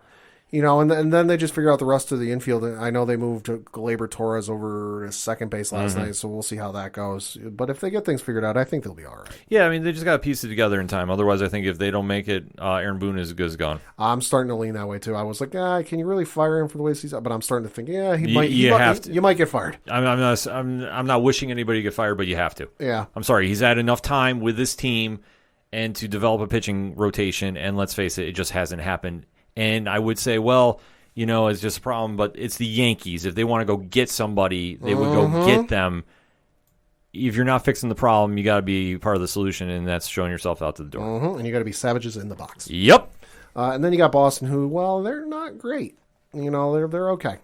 And then they just figure out the rest of the infield. I know they moved Gleyber Torres over to second base last night, so we'll see how that goes. But if they get things figured out, I think they'll be all right. Yeah, I mean, they just got to piece it together in time. Otherwise, I think if they don't make it, Aaron Boone is as good as gone. I'm starting to lean that way, too. I was like, can you really fire him for the way he's... But I'm starting to think, you might get fired. I'm not wishing anybody to get fired, but you have to. Yeah. I'm sorry. He's had enough time with this team and to develop a pitching rotation, and let's face it just hasn't happened. And I would say, it's just a problem, but it's the Yankees. If they want to go get somebody, they would go get them. If you're not fixing the problem, you got to be part of the solution, and that's showing yourself out to the door. And you got to be savages in the box. Yep. And then you got Boston, who, they're not great. They're okay.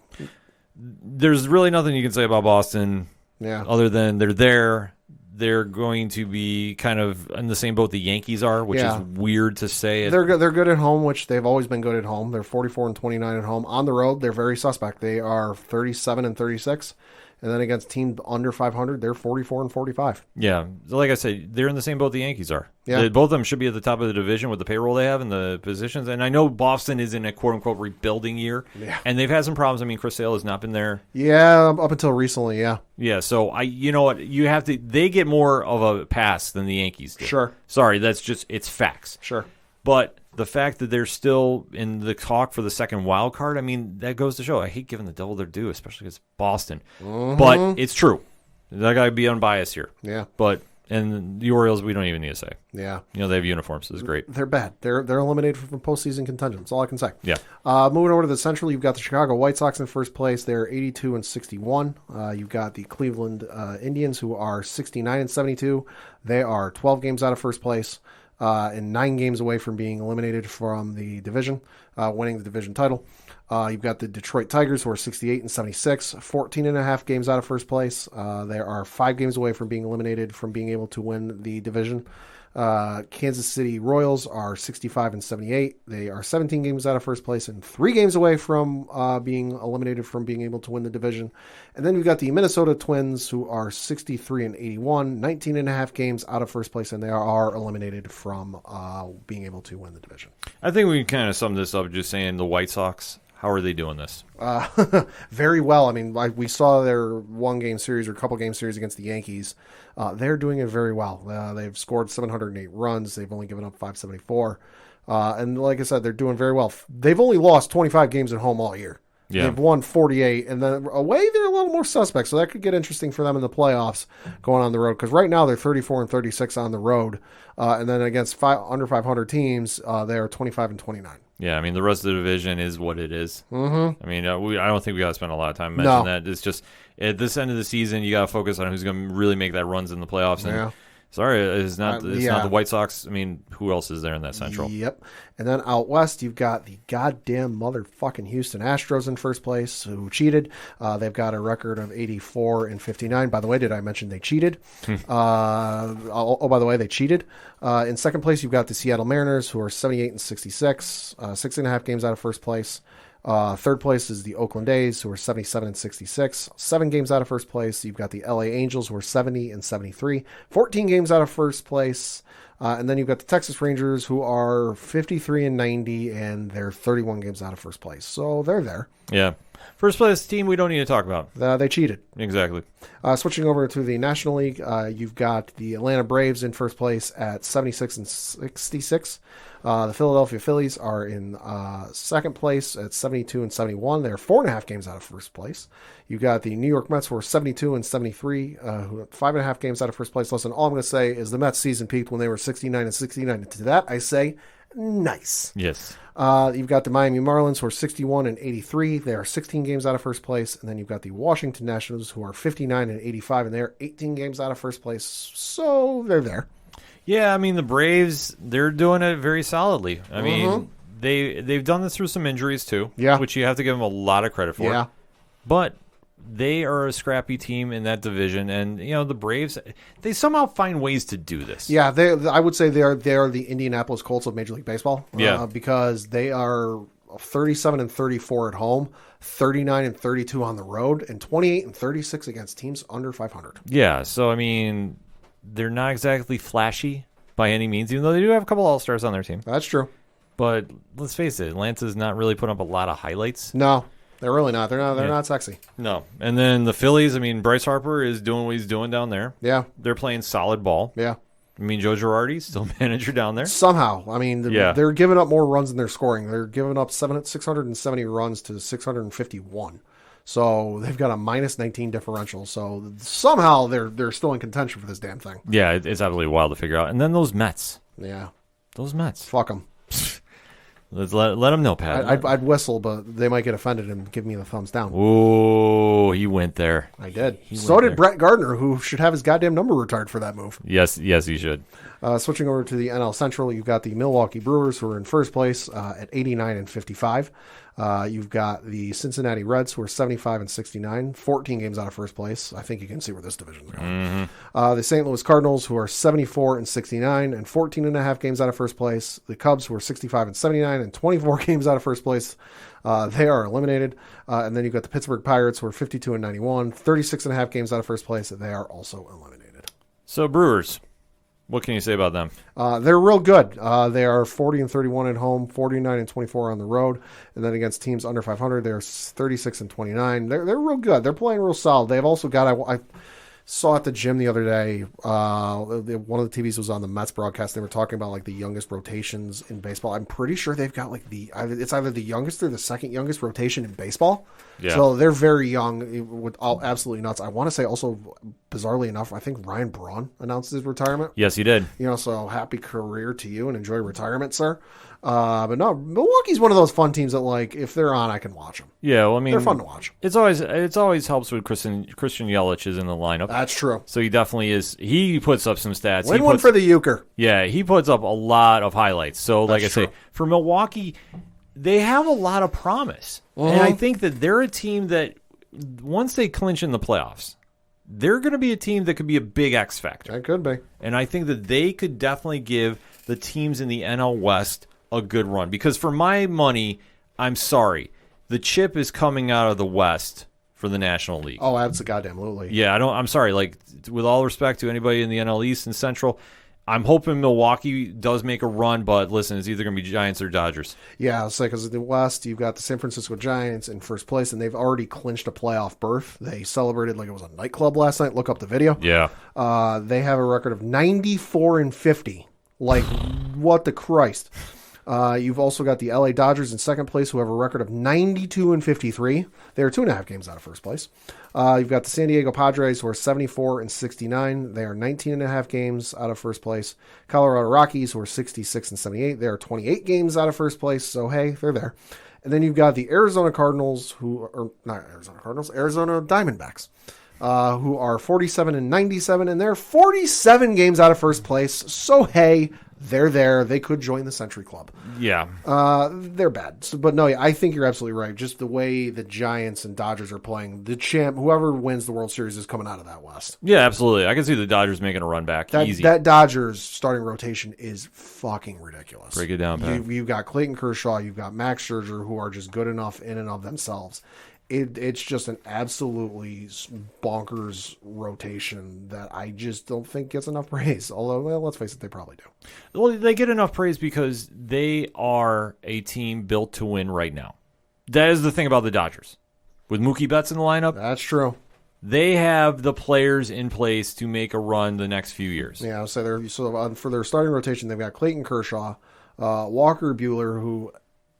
There's really nothing you can say about Boston other than they're there. They're going to be kind of in the same boat the Yankees are, which is weird to say. They're good at home, which they've always been good at home. They're 44-29 at home. On the road, they're very suspect. They are 37-36. And then against teams under 500, they're 44-45. Yeah. Like I said, they're in the same boat the Yankees are. Yeah. Both of them should be at the top of the division with the payroll they have and the positions. And I know Boston is in a quote-unquote rebuilding year. Yeah. And they've had some problems. I mean, Chris Sale has not been there. Yeah, up until recently, yeah. Yeah, so you know what? They get more of a pass than the Yankees do. Sure. Sorry, it's facts. Sure. But the fact that they're still in the talk for the second wild card, I mean, that goes to show. I hate giving the devil their due, especially against Boston. But it's true. I got to be unbiased here. Yeah. And the Orioles, we don't even need to say. Yeah. They have uniforms. It's great. They're bad. They're eliminated from postseason contention. That's all I can say. Yeah. Moving over to the Central, you've got the Chicago White Sox in first place. They're 82-61. You've got the Cleveland Indians, who are 69-72. They are 12 games out of first place. and 9 games away from being eliminated from the division, winning the division title. You've got the Detroit Tigers, who are 68 and 76, 14 and a half games out of first place. They are 5 games away from being eliminated from being able to win the division. Kansas City Royals are 65 and 78. They are 17 games out of first place and 3 games away from being eliminated from being able to win the division. And then we've got the Minnesota Twins, who are 63 and 81, 19 and a half games out of first place, and they are eliminated from being able to win the division. I think we can kind of sum this up just saying the White Sox, how are they doing this? Very well. I mean, we saw their 1-game series or couple-game series against the Yankees. They're doing it very well. They've scored 708 runs. They've only given up 574. And like I said, they're doing very well. They've only lost 25 games at home all year. Yeah. They've won 48, and then away they're a little more suspect, so that could get interesting for them in the playoffs going on the road, because right now they're 34 and 36 on the road, and then against under 500 teams, they are 25 and 29. Yeah, I mean, the rest of the division is what it is. Mm-hmm. I mean, I don't think we got to spend a lot of time mentioning that. It's just, at this end of the season, you got to focus on who's going to really make that runs in the playoffs. And sorry, it's not the White Sox. I mean, who else is there in that Central? Yep. And then out west, you've got the goddamn motherfucking Houston Astros in first place, who cheated. They've got a record of 84 and 59. By the way, did I mention they cheated? By the way, they cheated. In second place, you've got the Seattle Mariners, who are 78 and 66, 6.5 games out of first place. Third place is the Oakland A's, who are 77 and 66, 7 games out of first place. You've got the LA Angels, who are 70 and 73, 14 games out of first place. And then you've got the Texas Rangers, who are 53 and 90, and they're 31 games out of first place. So they're there. Yeah. First place team we don't need to talk about. They cheated. Exactly. Switching over to the National League, you've got the Atlanta Braves in first place at 76 and 66. The Philadelphia Phillies are in second place at 72 and 71. They're 4.5 games out of first place. You've got the New York Mets, who are 72 and 73, who are 5.5 games out of first place. Listen, all I'm going to say is the Mets season peaked when they were 69 and 69. And to that, I say, nice. Yes. You've got the Miami Marlins, who are 61 and 83. They are 16 games out of first place. And then you've got the Washington Nationals, who are 59 and 85, and they're 18 games out of first place. So they're there. Yeah, I mean, the Braves, they're doing it very solidly. I mean, they've done this through some injuries, too, which you have to give them a lot of credit for. Yeah. But they are a scrappy team in that division, and, you know, the Braves, they somehow find ways to do this. Yeah, I would say they are the Indianapolis Colts of Major League Baseball. Because they are 37 and 34 at home, 39 and 32 on the road, and 28 and 36 against teams under 500. Yeah, so, I mean, they're not exactly flashy by any means, even though they do have a couple All-Stars on their team. That's true. But let's face it, Atlanta's not really putting up a lot of highlights. No, they're really not. They're not sexy. No. And then the Phillies, I mean, Bryce Harper is doing what he's doing down there. Yeah. They're playing solid ball. Yeah. I mean, Joe Girardi's still manager down there. Somehow. I mean, they're giving up more runs than they're scoring. They're giving up 670 runs to 651. So they've got a minus 19 differential. So somehow they're still in contention for this damn thing. Yeah, it's absolutely wild to figure out. And then those Mets. Yeah. Those Mets. Fuck them. Let them know, Pat. I'd whistle, but they might get offended and give me the thumbs down. Ooh, he went there. I did. So did Brett Gardner, who should have his goddamn number retired for that move. Yes, he should. Switching over to the NL Central, you've got the Milwaukee Brewers, who are in first place at 89 and 55. You've got the Cincinnati Reds, who are 75 and 69, 14 games out of first place. I think you can see where this division is going. The St. Louis Cardinals, who are 74 and 69, and 14 and a half games out of first place. The Cubs, who are 65 and 79, and 24 games out of first place. They are eliminated. And then you've got the Pittsburgh Pirates, who are 52 and 91, 36 and a half games out of first place. They are also eliminated. So Brewers, what can you say about them? They're real good. They are 40 and 31 at home, 49 and 24 on the road, and then against teams under 500, they're 36 and 29. They're real good. They're playing real solid. They've also got. I saw at the gym the other day. One of the TVs was on the Mets broadcast. They were talking about like the youngest rotations in baseball. I'm pretty sure they've got like it's either the youngest or the second youngest rotation in baseball. Yeah. So they're very young, with all absolutely nuts. I want to say also, bizarrely enough, I think Ryan Braun announced his retirement. Yes, he did. So happy career to you and enjoy retirement, sir. But no, Milwaukee's one of those fun teams that, like, if they're on, I can watch them. Yeah, well, I mean, They're fun to watch. It's always helps when Christian Yelich is in the lineup. That's true. So he definitely is. He puts up some stats. Win one for the Euchre. Yeah, he puts up a lot of highlights. So, like That's I say, true. for Milwaukee, they have a lot of promise. And I think that they're a team that, once they clinch in the playoffs, they're going to be a team that could be a big X factor. That could be. And I think that they could definitely give the teams in the NL West a good run. Because for my money, I'm sorry, the chip is coming out of the West for the National League. Oh, absolutely. Yeah, I'm sorry. Like, with all respect to anybody in the NL East and Central, I'm hoping Milwaukee does make a run, but listen, it's either going to be Giants or Dodgers. Yeah, I'll say, because in the West, you've got the San Francisco Giants in first place, and they've already clinched a playoff berth. They celebrated like it was a nightclub last night. Look up the video. Yeah. They have a record of 94-50. Like, what the Christ? You've also got the LA Dodgers in second place, who have a record of 92-53. They are 2.5 games out of first place. You've got the San Diego Padres, who are 74-69. They are 19.5 games out of first place. Colorado Rockies, who are 66-78. They are 28 games out of first place. So, hey, they're there. And then you've got the Arizona Cardinals, Arizona Diamondbacks, who are 47-97, and they're 47 games out of first place. So, hey, they're there. They could join the Century Club. Yeah. They're bad. So, but no, I think you're absolutely right. Just the way the Giants and Dodgers are playing, the champ, whoever wins the World Series is coming out of that West. Yeah, absolutely. I can see the Dodgers making a run back. Easy. That Dodgers starting rotation is fucking ridiculous. Break it down, Pat. You've got Clayton Kershaw, you've got Max Scherzer, who are just good enough in and of themselves. It's just an absolutely bonkers rotation that I just don't think gets enough praise. Although, well, let's face it, they probably do. Well, they get enough praise because they are a team built to win right now. That is the thing about the Dodgers. With Mookie Betts in the lineup, That's true. they have the players in place to make a run the next few years. Yeah, so for their starting rotation, they've got Clayton Kershaw, Walker Buehler, who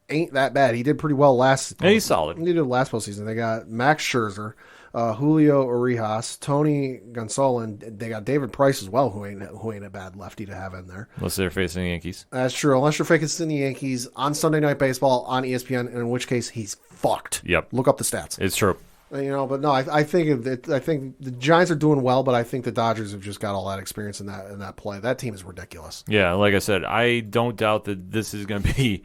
ain't that bad. He did pretty well last. Yeah, he's solid. He did last postseason. They got Max Scherzer, Julio Urias, Tony Gonsolin. They got David Price as well, who ain't a bad lefty to have in there. Unless they're facing the Yankees. That's true. Unless you're facing the Yankees on Sunday Night Baseball on ESPN, and in which case he's fucked. Yep. Look up the stats. It's true. But no, I think the Giants are doing well, but I think the Dodgers have just got all that experience in that play. That team is ridiculous. Yeah, like I said, I don't doubt that this is going to be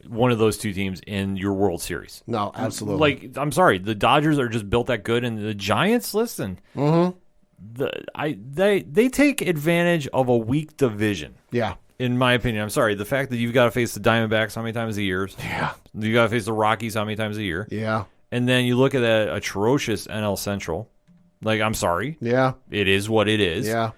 one of those two teams in your World Series. No, absolutely. Like, I'm sorry, the Dodgers are just built that good, and the Giants, listen, they take advantage of a weak division. Yeah. In my opinion, I'm sorry. The fact that you've got to face the Diamondbacks how many times a year? Yeah. You got to face the Rockies how many times a year? Yeah. And then you look at that atrocious NL Central. Like, I'm sorry. Yeah. It is what it is. Yeah.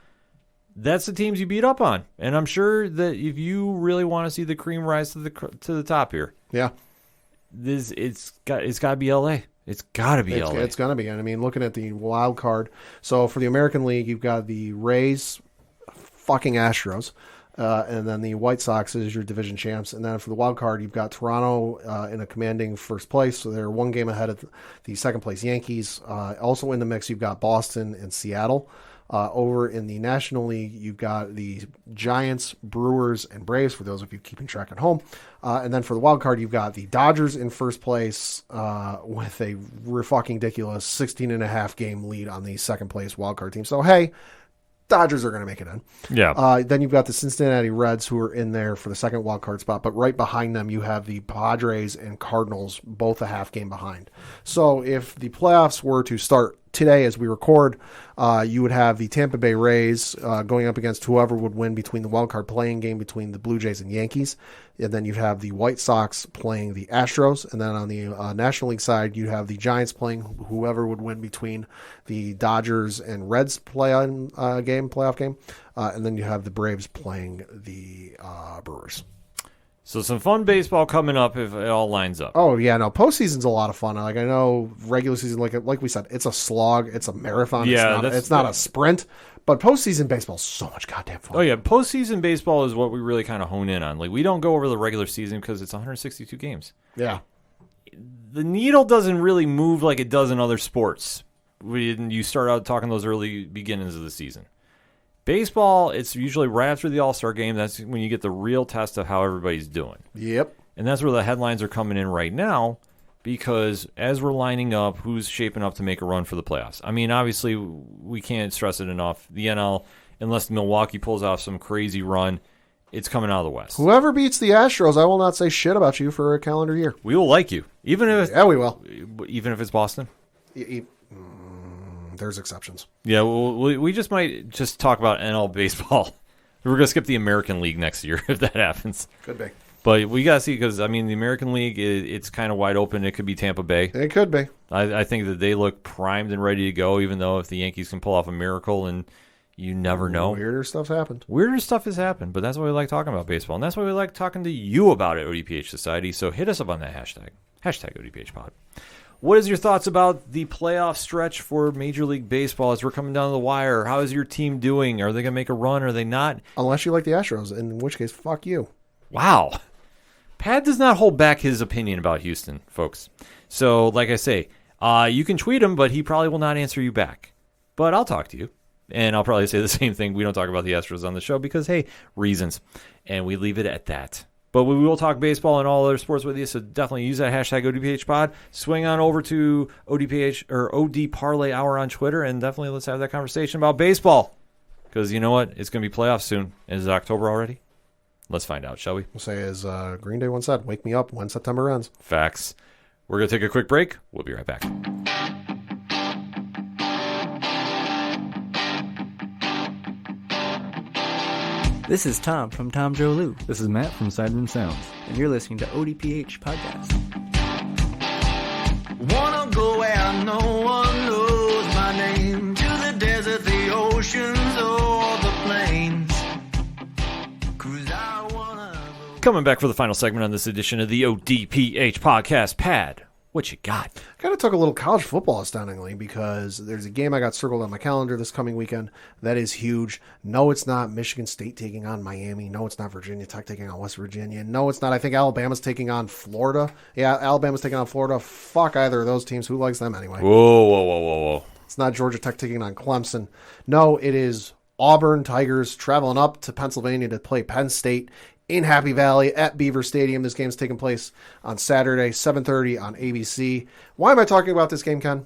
That's the teams you beat up on. And I'm sure that if you really want to see the cream rise to the top here, Yeah. it's got to be LA. It's got to be LA. It's going to be. And I mean, looking at the wild card. So for the American League, you've got the Rays, fucking Astros. And then the White Sox is your division champs. And then for the wild card, you've got Toronto in a commanding first place. So they're one game ahead of the second place Yankees. Also in the mix, you've got Boston and Seattle. Over in the National League, you've got the Giants, Brewers, and Braves, for those of you keeping track at home. And then for the wild card, you've got the Dodgers in first place with a fucking ridiculous 16.5 game lead on the second place wild card team. So, hey, Dodgers are going to make it in. Yeah. Then you've got the Cincinnati Reds, who are in there for the second wild card spot, but right behind them you have the Padres and Cardinals, both a half game behind. So if the playoffs were to start today as we record, you would have the Tampa Bay Rays going up against whoever would win between the wild card playing game between the Blue Jays and Yankees. And then you have the White Sox playing the Astros. And then on the National League side, you have the Giants playing whoever would win between the Dodgers and Reds playoff game. And then you have the Braves playing the Brewers. So some fun baseball coming up if it all lines up. Oh, yeah, no, postseason's a lot of fun. Like, I know regular season, like we said, it's a slog, it's a marathon, Yeah, it's not a sprint, but postseason baseball's so much goddamn fun. Oh, yeah, postseason baseball is what we really kind of hone in on. Like, we don't go over the regular season because it's 162 games. Yeah. The needle doesn't really move like it does in other sports when you start out talking those early beginnings of the season. Baseball, it's usually right after the All-Star game. That's when you get the real test of how everybody's doing. Yep. And that's where the headlines are coming in right now, because as we're lining up, who's shaping up to make a run for the playoffs? I mean, obviously, we can't stress it enough. The NL, unless Milwaukee pulls off some crazy run, it's coming out of the West. Whoever beats the Astros, I will not say shit about you for a calendar year. We will like you, even if Yeah, we will. even if it's Boston. There's exceptions. Yeah, we just might just talk about NL baseball. We're gonna skip the American League next year if that happens. Could be. But we gotta see, because I mean the American League, it's kind of wide open. It could be Tampa Bay. It could be. I think that they look primed and ready to go. Even though if the Yankees can pull off a miracle, and you never know, Weirder stuff's happened. weirder stuff has happened. But that's why we like talking about baseball, and that's why we like talking to you about it, ODPH Society. So hit us up on that hashtag ODPH Pod. What is your thoughts about the playoff stretch for Major League Baseball as we're coming down the wire? How is your team doing? Are they going to make a run? Are they not? Unless you like the Astros, in which case, fuck you. Wow. Pat does not hold back his opinion about Houston, folks. So, like I say, you can tweet him, but he probably will not answer you back. But I'll talk to you, and I'll probably say the same thing. We don't talk about the Astros on the show because, hey, reasons. And we leave it at that. But we will talk baseball and all other sports with you, so definitely use that hashtag ODPHpod. Swing on over to ODPH or OD Parlay Hour on Twitter, and definitely let's have that conversation about baseball. Because you know what? It's going to be playoffs soon. Is it October already? Let's find out, shall we? We'll say, as Green Day once said, wake me up when September ends. Facts. We're going to take a quick break. We'll be right back. This is Tom from Tom Joe Lou, This is Matt from Sideroom Sounds. and you're listening to ODPH Podcast. Wanna go where no one knows my name, to the desert, the oceans, or the plains. 'Cause I wanna go. Coming back for the final segment on this edition of the ODPH Podcast. Pad, what you got? Kind of took a little college football astoundingly, because there's a game I got circled on my calendar this coming weekend that is huge. No, it's not Michigan State taking on Miami. No, it's not Virginia Tech taking on West Virginia. No, it's not. I think Alabama's taking on Florida. Yeah, Alabama's taking on Florida. Fuck either of those teams. Who likes them anyway? Whoa. It's not Georgia Tech taking on Clemson. No, it is Auburn Tigers traveling up to Pennsylvania to play Penn State in Happy Valley at Beaver Stadium. This game's taking place on Saturday, 7:30 on ABC. Why am I talking about this game, Ken?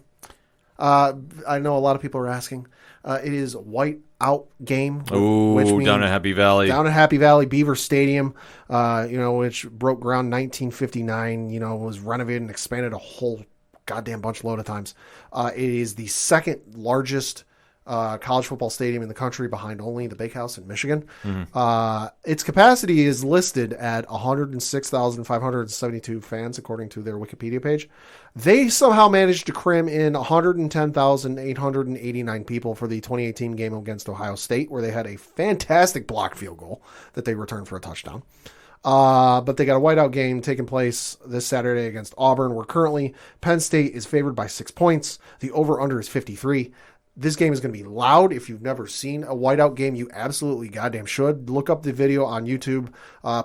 I know a lot of people are asking. It is white out game. Ooh, which means down at Happy Valley. Down at Happy Valley, Beaver Stadium, which broke ground 1959, was renovated and expanded a whole goddamn bunch load of times. It is the second largest college football stadium in the country, behind only the Bake House in Michigan. Its capacity is listed at 106,572 fans, according to their Wikipedia page. They somehow managed to cram in 110,889 people for the 2018 game against Ohio State, where they had a fantastic blocked field goal that they returned for a touchdown. But they got a whiteout game taking place this Saturday against Auburn, where currently Penn State is favored by 6 points. The over-under is 53. This game is going to be loud. If you've never seen a whiteout game, you absolutely goddamn should. Look up the video on YouTube,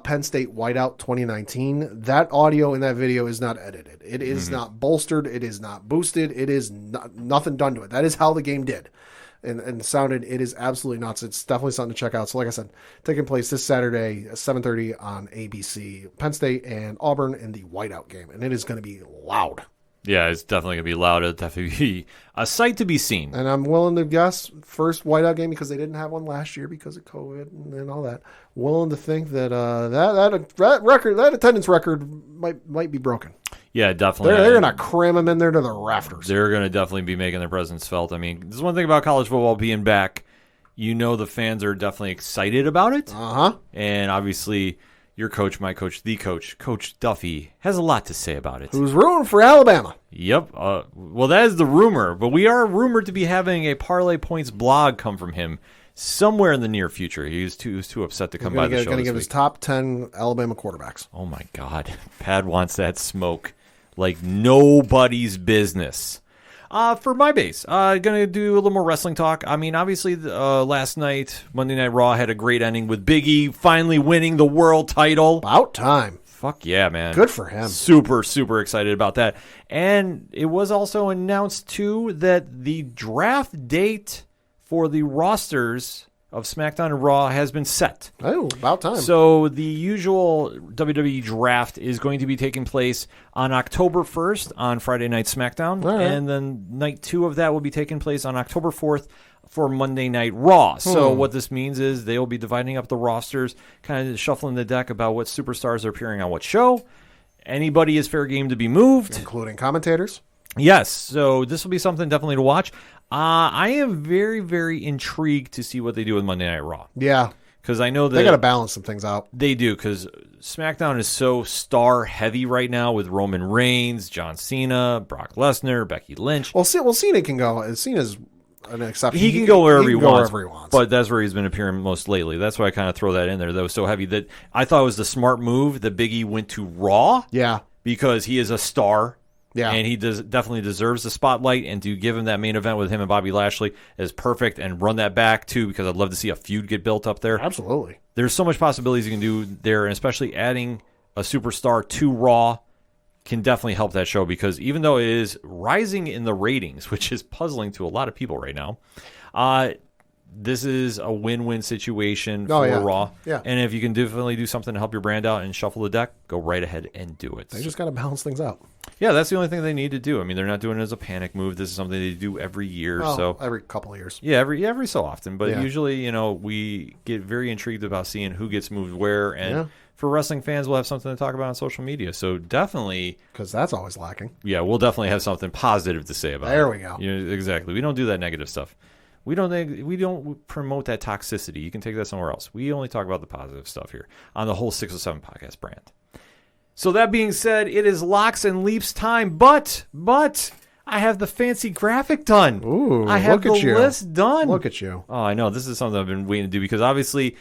Penn State Whiteout 2019. That audio in that video is not edited. It is not bolstered. It is not boosted. It is nothing done to it. That is how the game did. And sounded. It is absolutely nuts. It's definitely something to check out. So like I said, taking place this Saturday, 7:30 on ABC. Penn State and Auburn in the whiteout game. And it is going to be loud. Yeah, it's definitely going to be loud. It'll definitely be a sight to be seen. And I'm willing to guess first whiteout game, because they didn't have one last year because of COVID and all that. Willing to think that that attendance record might be broken. Yeah, definitely. They're going to cram them in there to the rafters. They're going to definitely be making their presence felt. I mean, there's one thing about college football being back. The fans are definitely excited about it. And obviously, your coach, my coach, the coach, Coach Duffy, has a lot to say about it. Who's rooting for Alabama? Yep. Well, that is the rumor, but we are rumored to be having a Parlay Points blog come from him somewhere in the near future. He was too upset to come by the show. Going to give his top 10 Alabama quarterbacks. Oh my God, Pad wants that smoke like nobody's business. For my base, going to do a little more wrestling talk. I mean, obviously, last night, Monday Night Raw had a great ending with Big E finally winning the world title. About time. Fuck yeah, man. Good for him. Super, super excited about that. And it was also announced, too, that the draft date for the rosters of SmackDown and Raw has been set. Oh, about time. So the usual WWE draft is going to be taking place on October 1st on Friday Night SmackDown. All right. And then night 2 of that will be taking place on October 4th for Monday Night Raw. So what this means is they will be dividing up the rosters, kind of shuffling the deck about what superstars are appearing on what show. Anybody is fair game to be moved. Including commentators. Yes, so this will be something definitely to watch. I am very, very intrigued to see what they do with Monday Night Raw. Yeah. Because I know that They got to balance some things out. they do, because SmackDown is so star-heavy right now with Roman Reigns, John Cena, Brock Lesnar, Becky Lynch. Well, Cena can go. Cena's an exception. He can go wherever he wants, wherever he wants. but that's where he's been appearing most lately. That's why I kind of throw that in there. That was so heavy that I thought it was the smart move that Big E went to Raw Yeah. because he is a star. Yeah. And he definitely deserves the spotlight, and to give him that main event with him and Bobby Lashley is perfect, and run that back, too, because I'd love to see a feud get built up there. Absolutely. There's so much possibilities you can do there, and especially adding a superstar to Raw can definitely help that show, because even though it is rising in the ratings, which is puzzling to a lot of people right now, this is a win-win situation for Raw. Yeah. And if you can definitely do something to help your brand out and shuffle the deck, go right ahead and do it. They just got to balance things out. Yeah, that's the only thing they need to do. I mean, they're not doing it as a panic move. This is something they do every year. Well, so every couple of years. Yeah, every so often. But Yeah. usually, we get very intrigued about seeing who gets moved where. And for wrestling fans, we'll have something to talk about on social media. So definitely, Because that's always lacking. yeah, we'll definitely have something positive to say about it. There we go. Exactly. We don't do that negative stuff. We don't promote that toxicity. You can take that somewhere else. We only talk about the positive stuff here on the whole 607 podcast brand. So that being said, it is locks and leaps time, but I have the fancy graphic done. Ooh, I have look at the you. list done. Look at you. Oh, I know. This is something I've been waiting to do, because obviously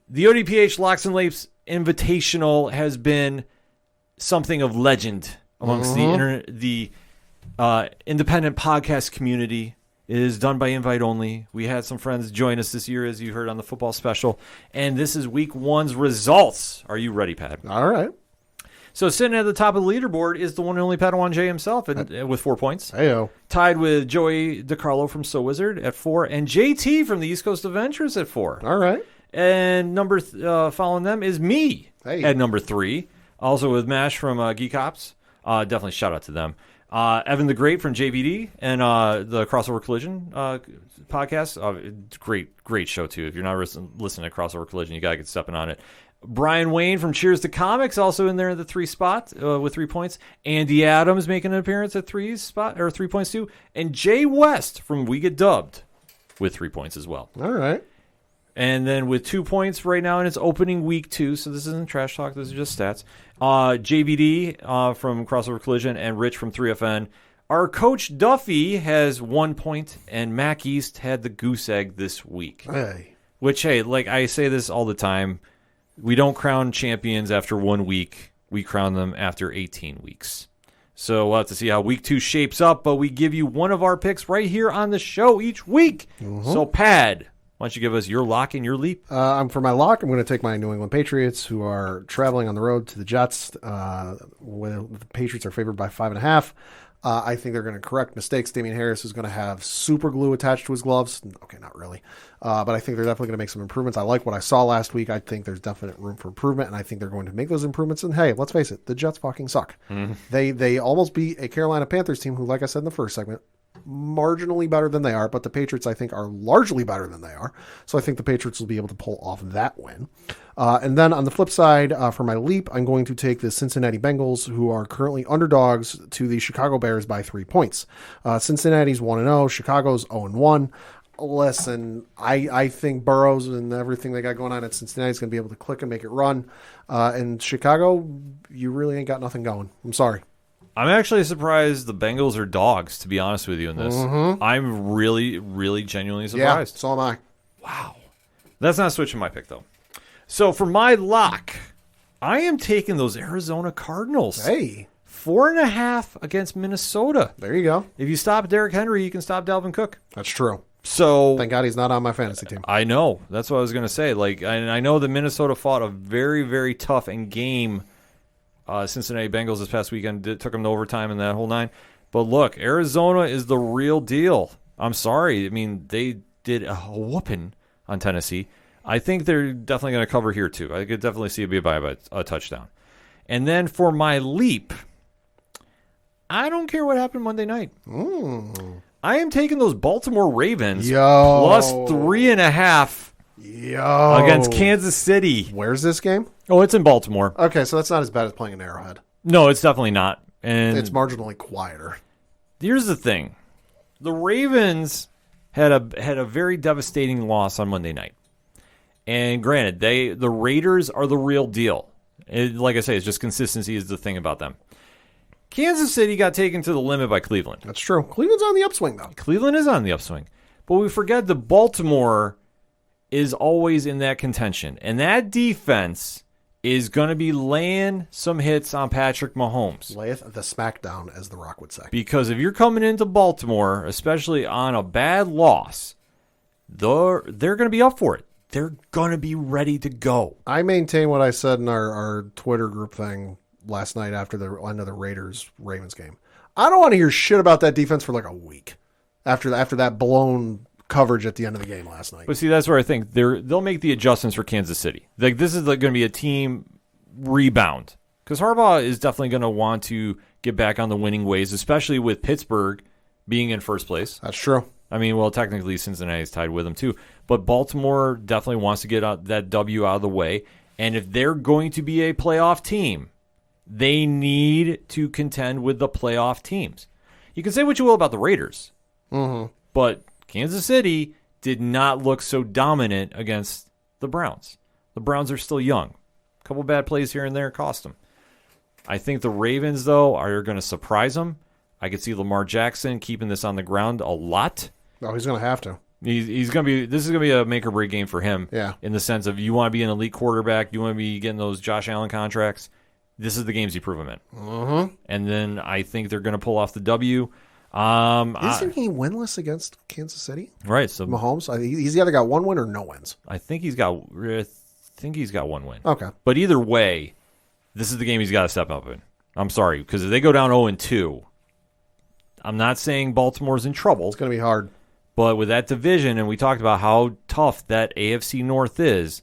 the ODPH Locks and Leaps Invitational has been something of legend amongst the independent podcast community. It is done by invite only. We had some friends join us this year, as you heard on the football special. And this is week 1's results. Are you ready, Pat? All right. So sitting at the top of the leaderboard is the one and only Padawan J himself with 4 points. Heyo. Tied with Joey DiCarlo from So Wizard at 4. And JT from the East Coast Adventures at 4. All right. And following them is me at number 3. Also with Mash from Geek Ops. Definitely shout out to them. Evan the Great from JVD and the Crossover Collision podcast. Great show, too. If you're not listening to Crossover Collision, you got to get stepping on it. Brian Wayne from Cheers to Comics also in there at the 3 spot with 3 points. Andy Adams making an appearance at 3 points, too. And Jay West from We Get Dubbed with 3 points as well. All right. And then with 2 points right now in its opening week 2, so this isn't trash talk, this is just stats. JVD from Crossover Collision and Rich from 3FN. Our coach Duffy has 1 point, and Mac East had the goose egg this week. Hey. Which, hey, like I say this all the time, we don't crown champions after 1 week. We crown them after 18 weeks. So we'll have to see how week 2 shapes up, but we give you one of our picks right here on the show each week. So, Pad, why don't you give us your lock and your leap? For my lock, I'm going to take my New England Patriots, who are traveling on the road to the Jets. When the Patriots are favored by 5.5. I think they're going to correct mistakes. Damian Harris is going to have super glue attached to his gloves. Okay, not really. But I think they're definitely going to make some improvements. I like what I saw last week. I think there's definite room for improvement, and I think they're going to make those improvements. And hey, let's face it, the Jets fucking suck. They almost beat a Carolina Panthers team who, like I said in the first segment, marginally better than they are, but the Patriots, I think, are largely better than they are. So I think the Patriots will be able to pull off that win. And then on the flip side, for my leap, I'm going to take the Cincinnati Bengals, who are currently underdogs to the Chicago Bears by 3 points. Cincinnati's 1-0, Chicago's 0-1. Listen, I think Burrows and everything they got going on at Cincinnati is going to be able to click and make it run. And Chicago, you really ain't got nothing going. I'm sorry. I'm actually surprised the Bengals are dogs, to be honest with you in this. I'm really, really genuinely surprised. Yeah, so am I. Wow. That's not switching my pick, though. So for my lock, I am taking those Arizona Cardinals. Hey. 4.5 against Minnesota. There you go. If you stop Derrick Henry, you can stop Dalvin Cook. That's true. So thank God he's not on my fantasy team. I know. That's what I was going to say. And I know that Minnesota fought a very, very tough and game Cincinnati Bengals this past weekend. It took them to overtime and that whole 9. But look, Arizona is the real deal. I'm sorry. I mean, they did a whooping on Tennessee. I think they're definitely going to cover here, too. I could definitely see it be by a touchdown. And then for my leap, I don't care what happened Monday night. I am taking those Baltimore Ravens plus 3.5 against Kansas City. Where's this game? Oh, it's in Baltimore. Okay, so that's not as bad as playing in Arrowhead. No, it's definitely not. And It's marginally quieter. here's the thing. The Ravens had a very devastating loss on Monday night. And granted, the Raiders are the real deal. Like I say, it's just consistency is the thing about them. Kansas City got taken to the limit by Cleveland. That's true. Cleveland's on the upswing, though. Cleveland is on the upswing. But we forget that Baltimore is always in that contention. And that defense is going to be laying some hits on Patrick Mahomes. Layeth the smackdown, as The Rock would say. Because if you're coming into Baltimore, especially on a bad loss, they're going to be up for it. They're going to be ready to go. I maintain what I said in our Twitter group thing last night after the end of the Raiders-Ravens game. I don't want to hear shit about that defense for like a week after that blown coverage at the end of the game last night. But see, that's where I think they'll make the adjustments for Kansas City. Like, this is going to be a team rebound. Because Harbaugh is definitely going to want to get back on the winning ways, especially with Pittsburgh being in first place. That's true. I mean, well, technically Cincinnati's tied with them too. But Baltimore definitely wants to get that W out of the way. And if they're going to be a playoff team, they need to contend with the playoff teams. You can say what you will about the Raiders, but Kansas City did not look so dominant against the Browns. The Browns are still young. A couple bad plays here and there cost them. I think the Ravens, though, are going to surprise them. I could see Lamar Jackson keeping this on the ground a lot. Oh, he's going to have to. He's going to be. This is going to be a make or break game for him. Yeah. In the sense of you want to be an elite quarterback, you want to be getting those Josh Allen contracts. This is the games you prove him in. And then I think they're going to pull off the W. Isn't he winless against Kansas City? Right. So Mahomes, he's either got one win or no wins. I think he's got one win. Okay. But either way, this is the game he's got to step up in. I'm sorry, because if they go down 0-2, I'm not saying Baltimore's in trouble. It's going to be hard. But with that division, and we talked about how tough that AFC North is,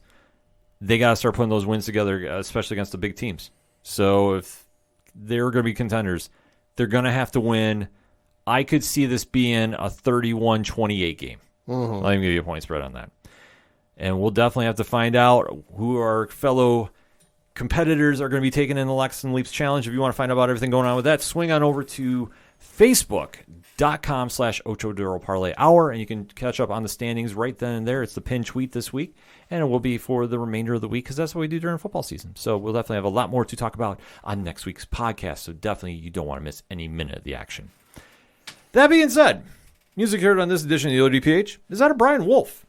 they got to start putting those wins together, especially against the big teams. So if they're going to be contenders, they're going to have to win. I could see this being a 31-28 game. I'll even give you a point spread on that. And we'll definitely have to find out who our fellow competitors are going to be taking in the Lex and Leaps Challenge. If you want to find out about everything going on with that, swing on over to Facebook.com/Ocho Parlay Hour, and you can catch up on the standings right then and there. It's the pinned tweet this week, and it will be for the remainder of the week because that's what we do during football season. So we'll definitely have a lot more to talk about on next week's podcast, so definitely you don't want to miss any minute of the action. That being said, music heard on this edition of the ODPH is out of Brian Wolf.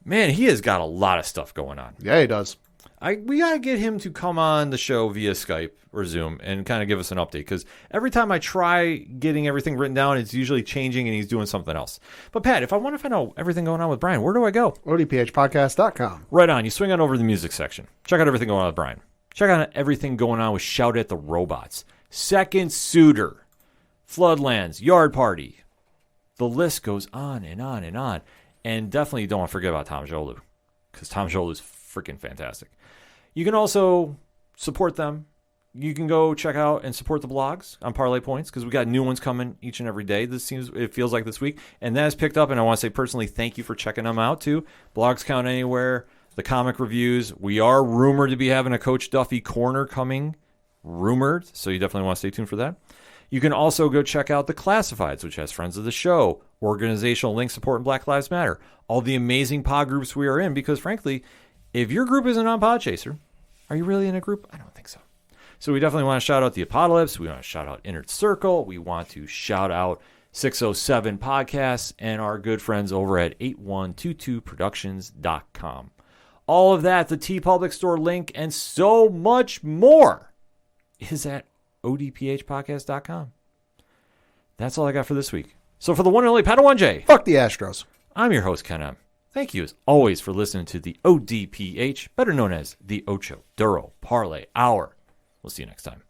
Man, he has got a lot of stuff going on. Yeah, he does. We got to get him to come on the show via Skype or Zoom and kind of give us an update because every time I try getting everything written down, it's usually changing and he's doing something else. But Pat, if I want to find out everything going on with Brian, where do I go? ODPHpodcast.com. Right on. You swing on over to the music section. Check out everything going on with Brian. Check out everything going on with Shout at the Robots, Second Suitor, Floodlands, Yard Party. The list goes on and on and on. And definitely don't want to forget about Tom Jolu because Tom Jolu is freaking fantastic. You can also support them. You can go check out and support the blogs on Parlay Points because we got new ones coming each and every day. It feels like this week. And that has picked up, and I want to say personally thank you for checking them out too. Blogs Count Anywhere, the comic reviews. We are rumored to be having a Coach Duffy corner coming. Rumored, so you definitely want to stay tuned for that. You can also go check out the Classifieds, which has friends of the show, organizational link support, and Black Lives Matter. All the amazing pod groups we are in because, frankly, if your group isn't on Podchaser, are you really in a group? I don't think so. So we definitely want to shout out the aPODalypse. We want to shout out Inner Circle. We want to shout out 607 Podcasts and our good friends over at 8122productions.com. All of that, the TeePublic Store link, and so much more is at odphpodcast.com. That's all I got for this week. So for the one and only Padawan J, Fuck the Astros. I'm your host, Ken M. Thank you as always for listening to the ODPH, better known as the Ocho Duro Parlay Hour. We'll see you next time.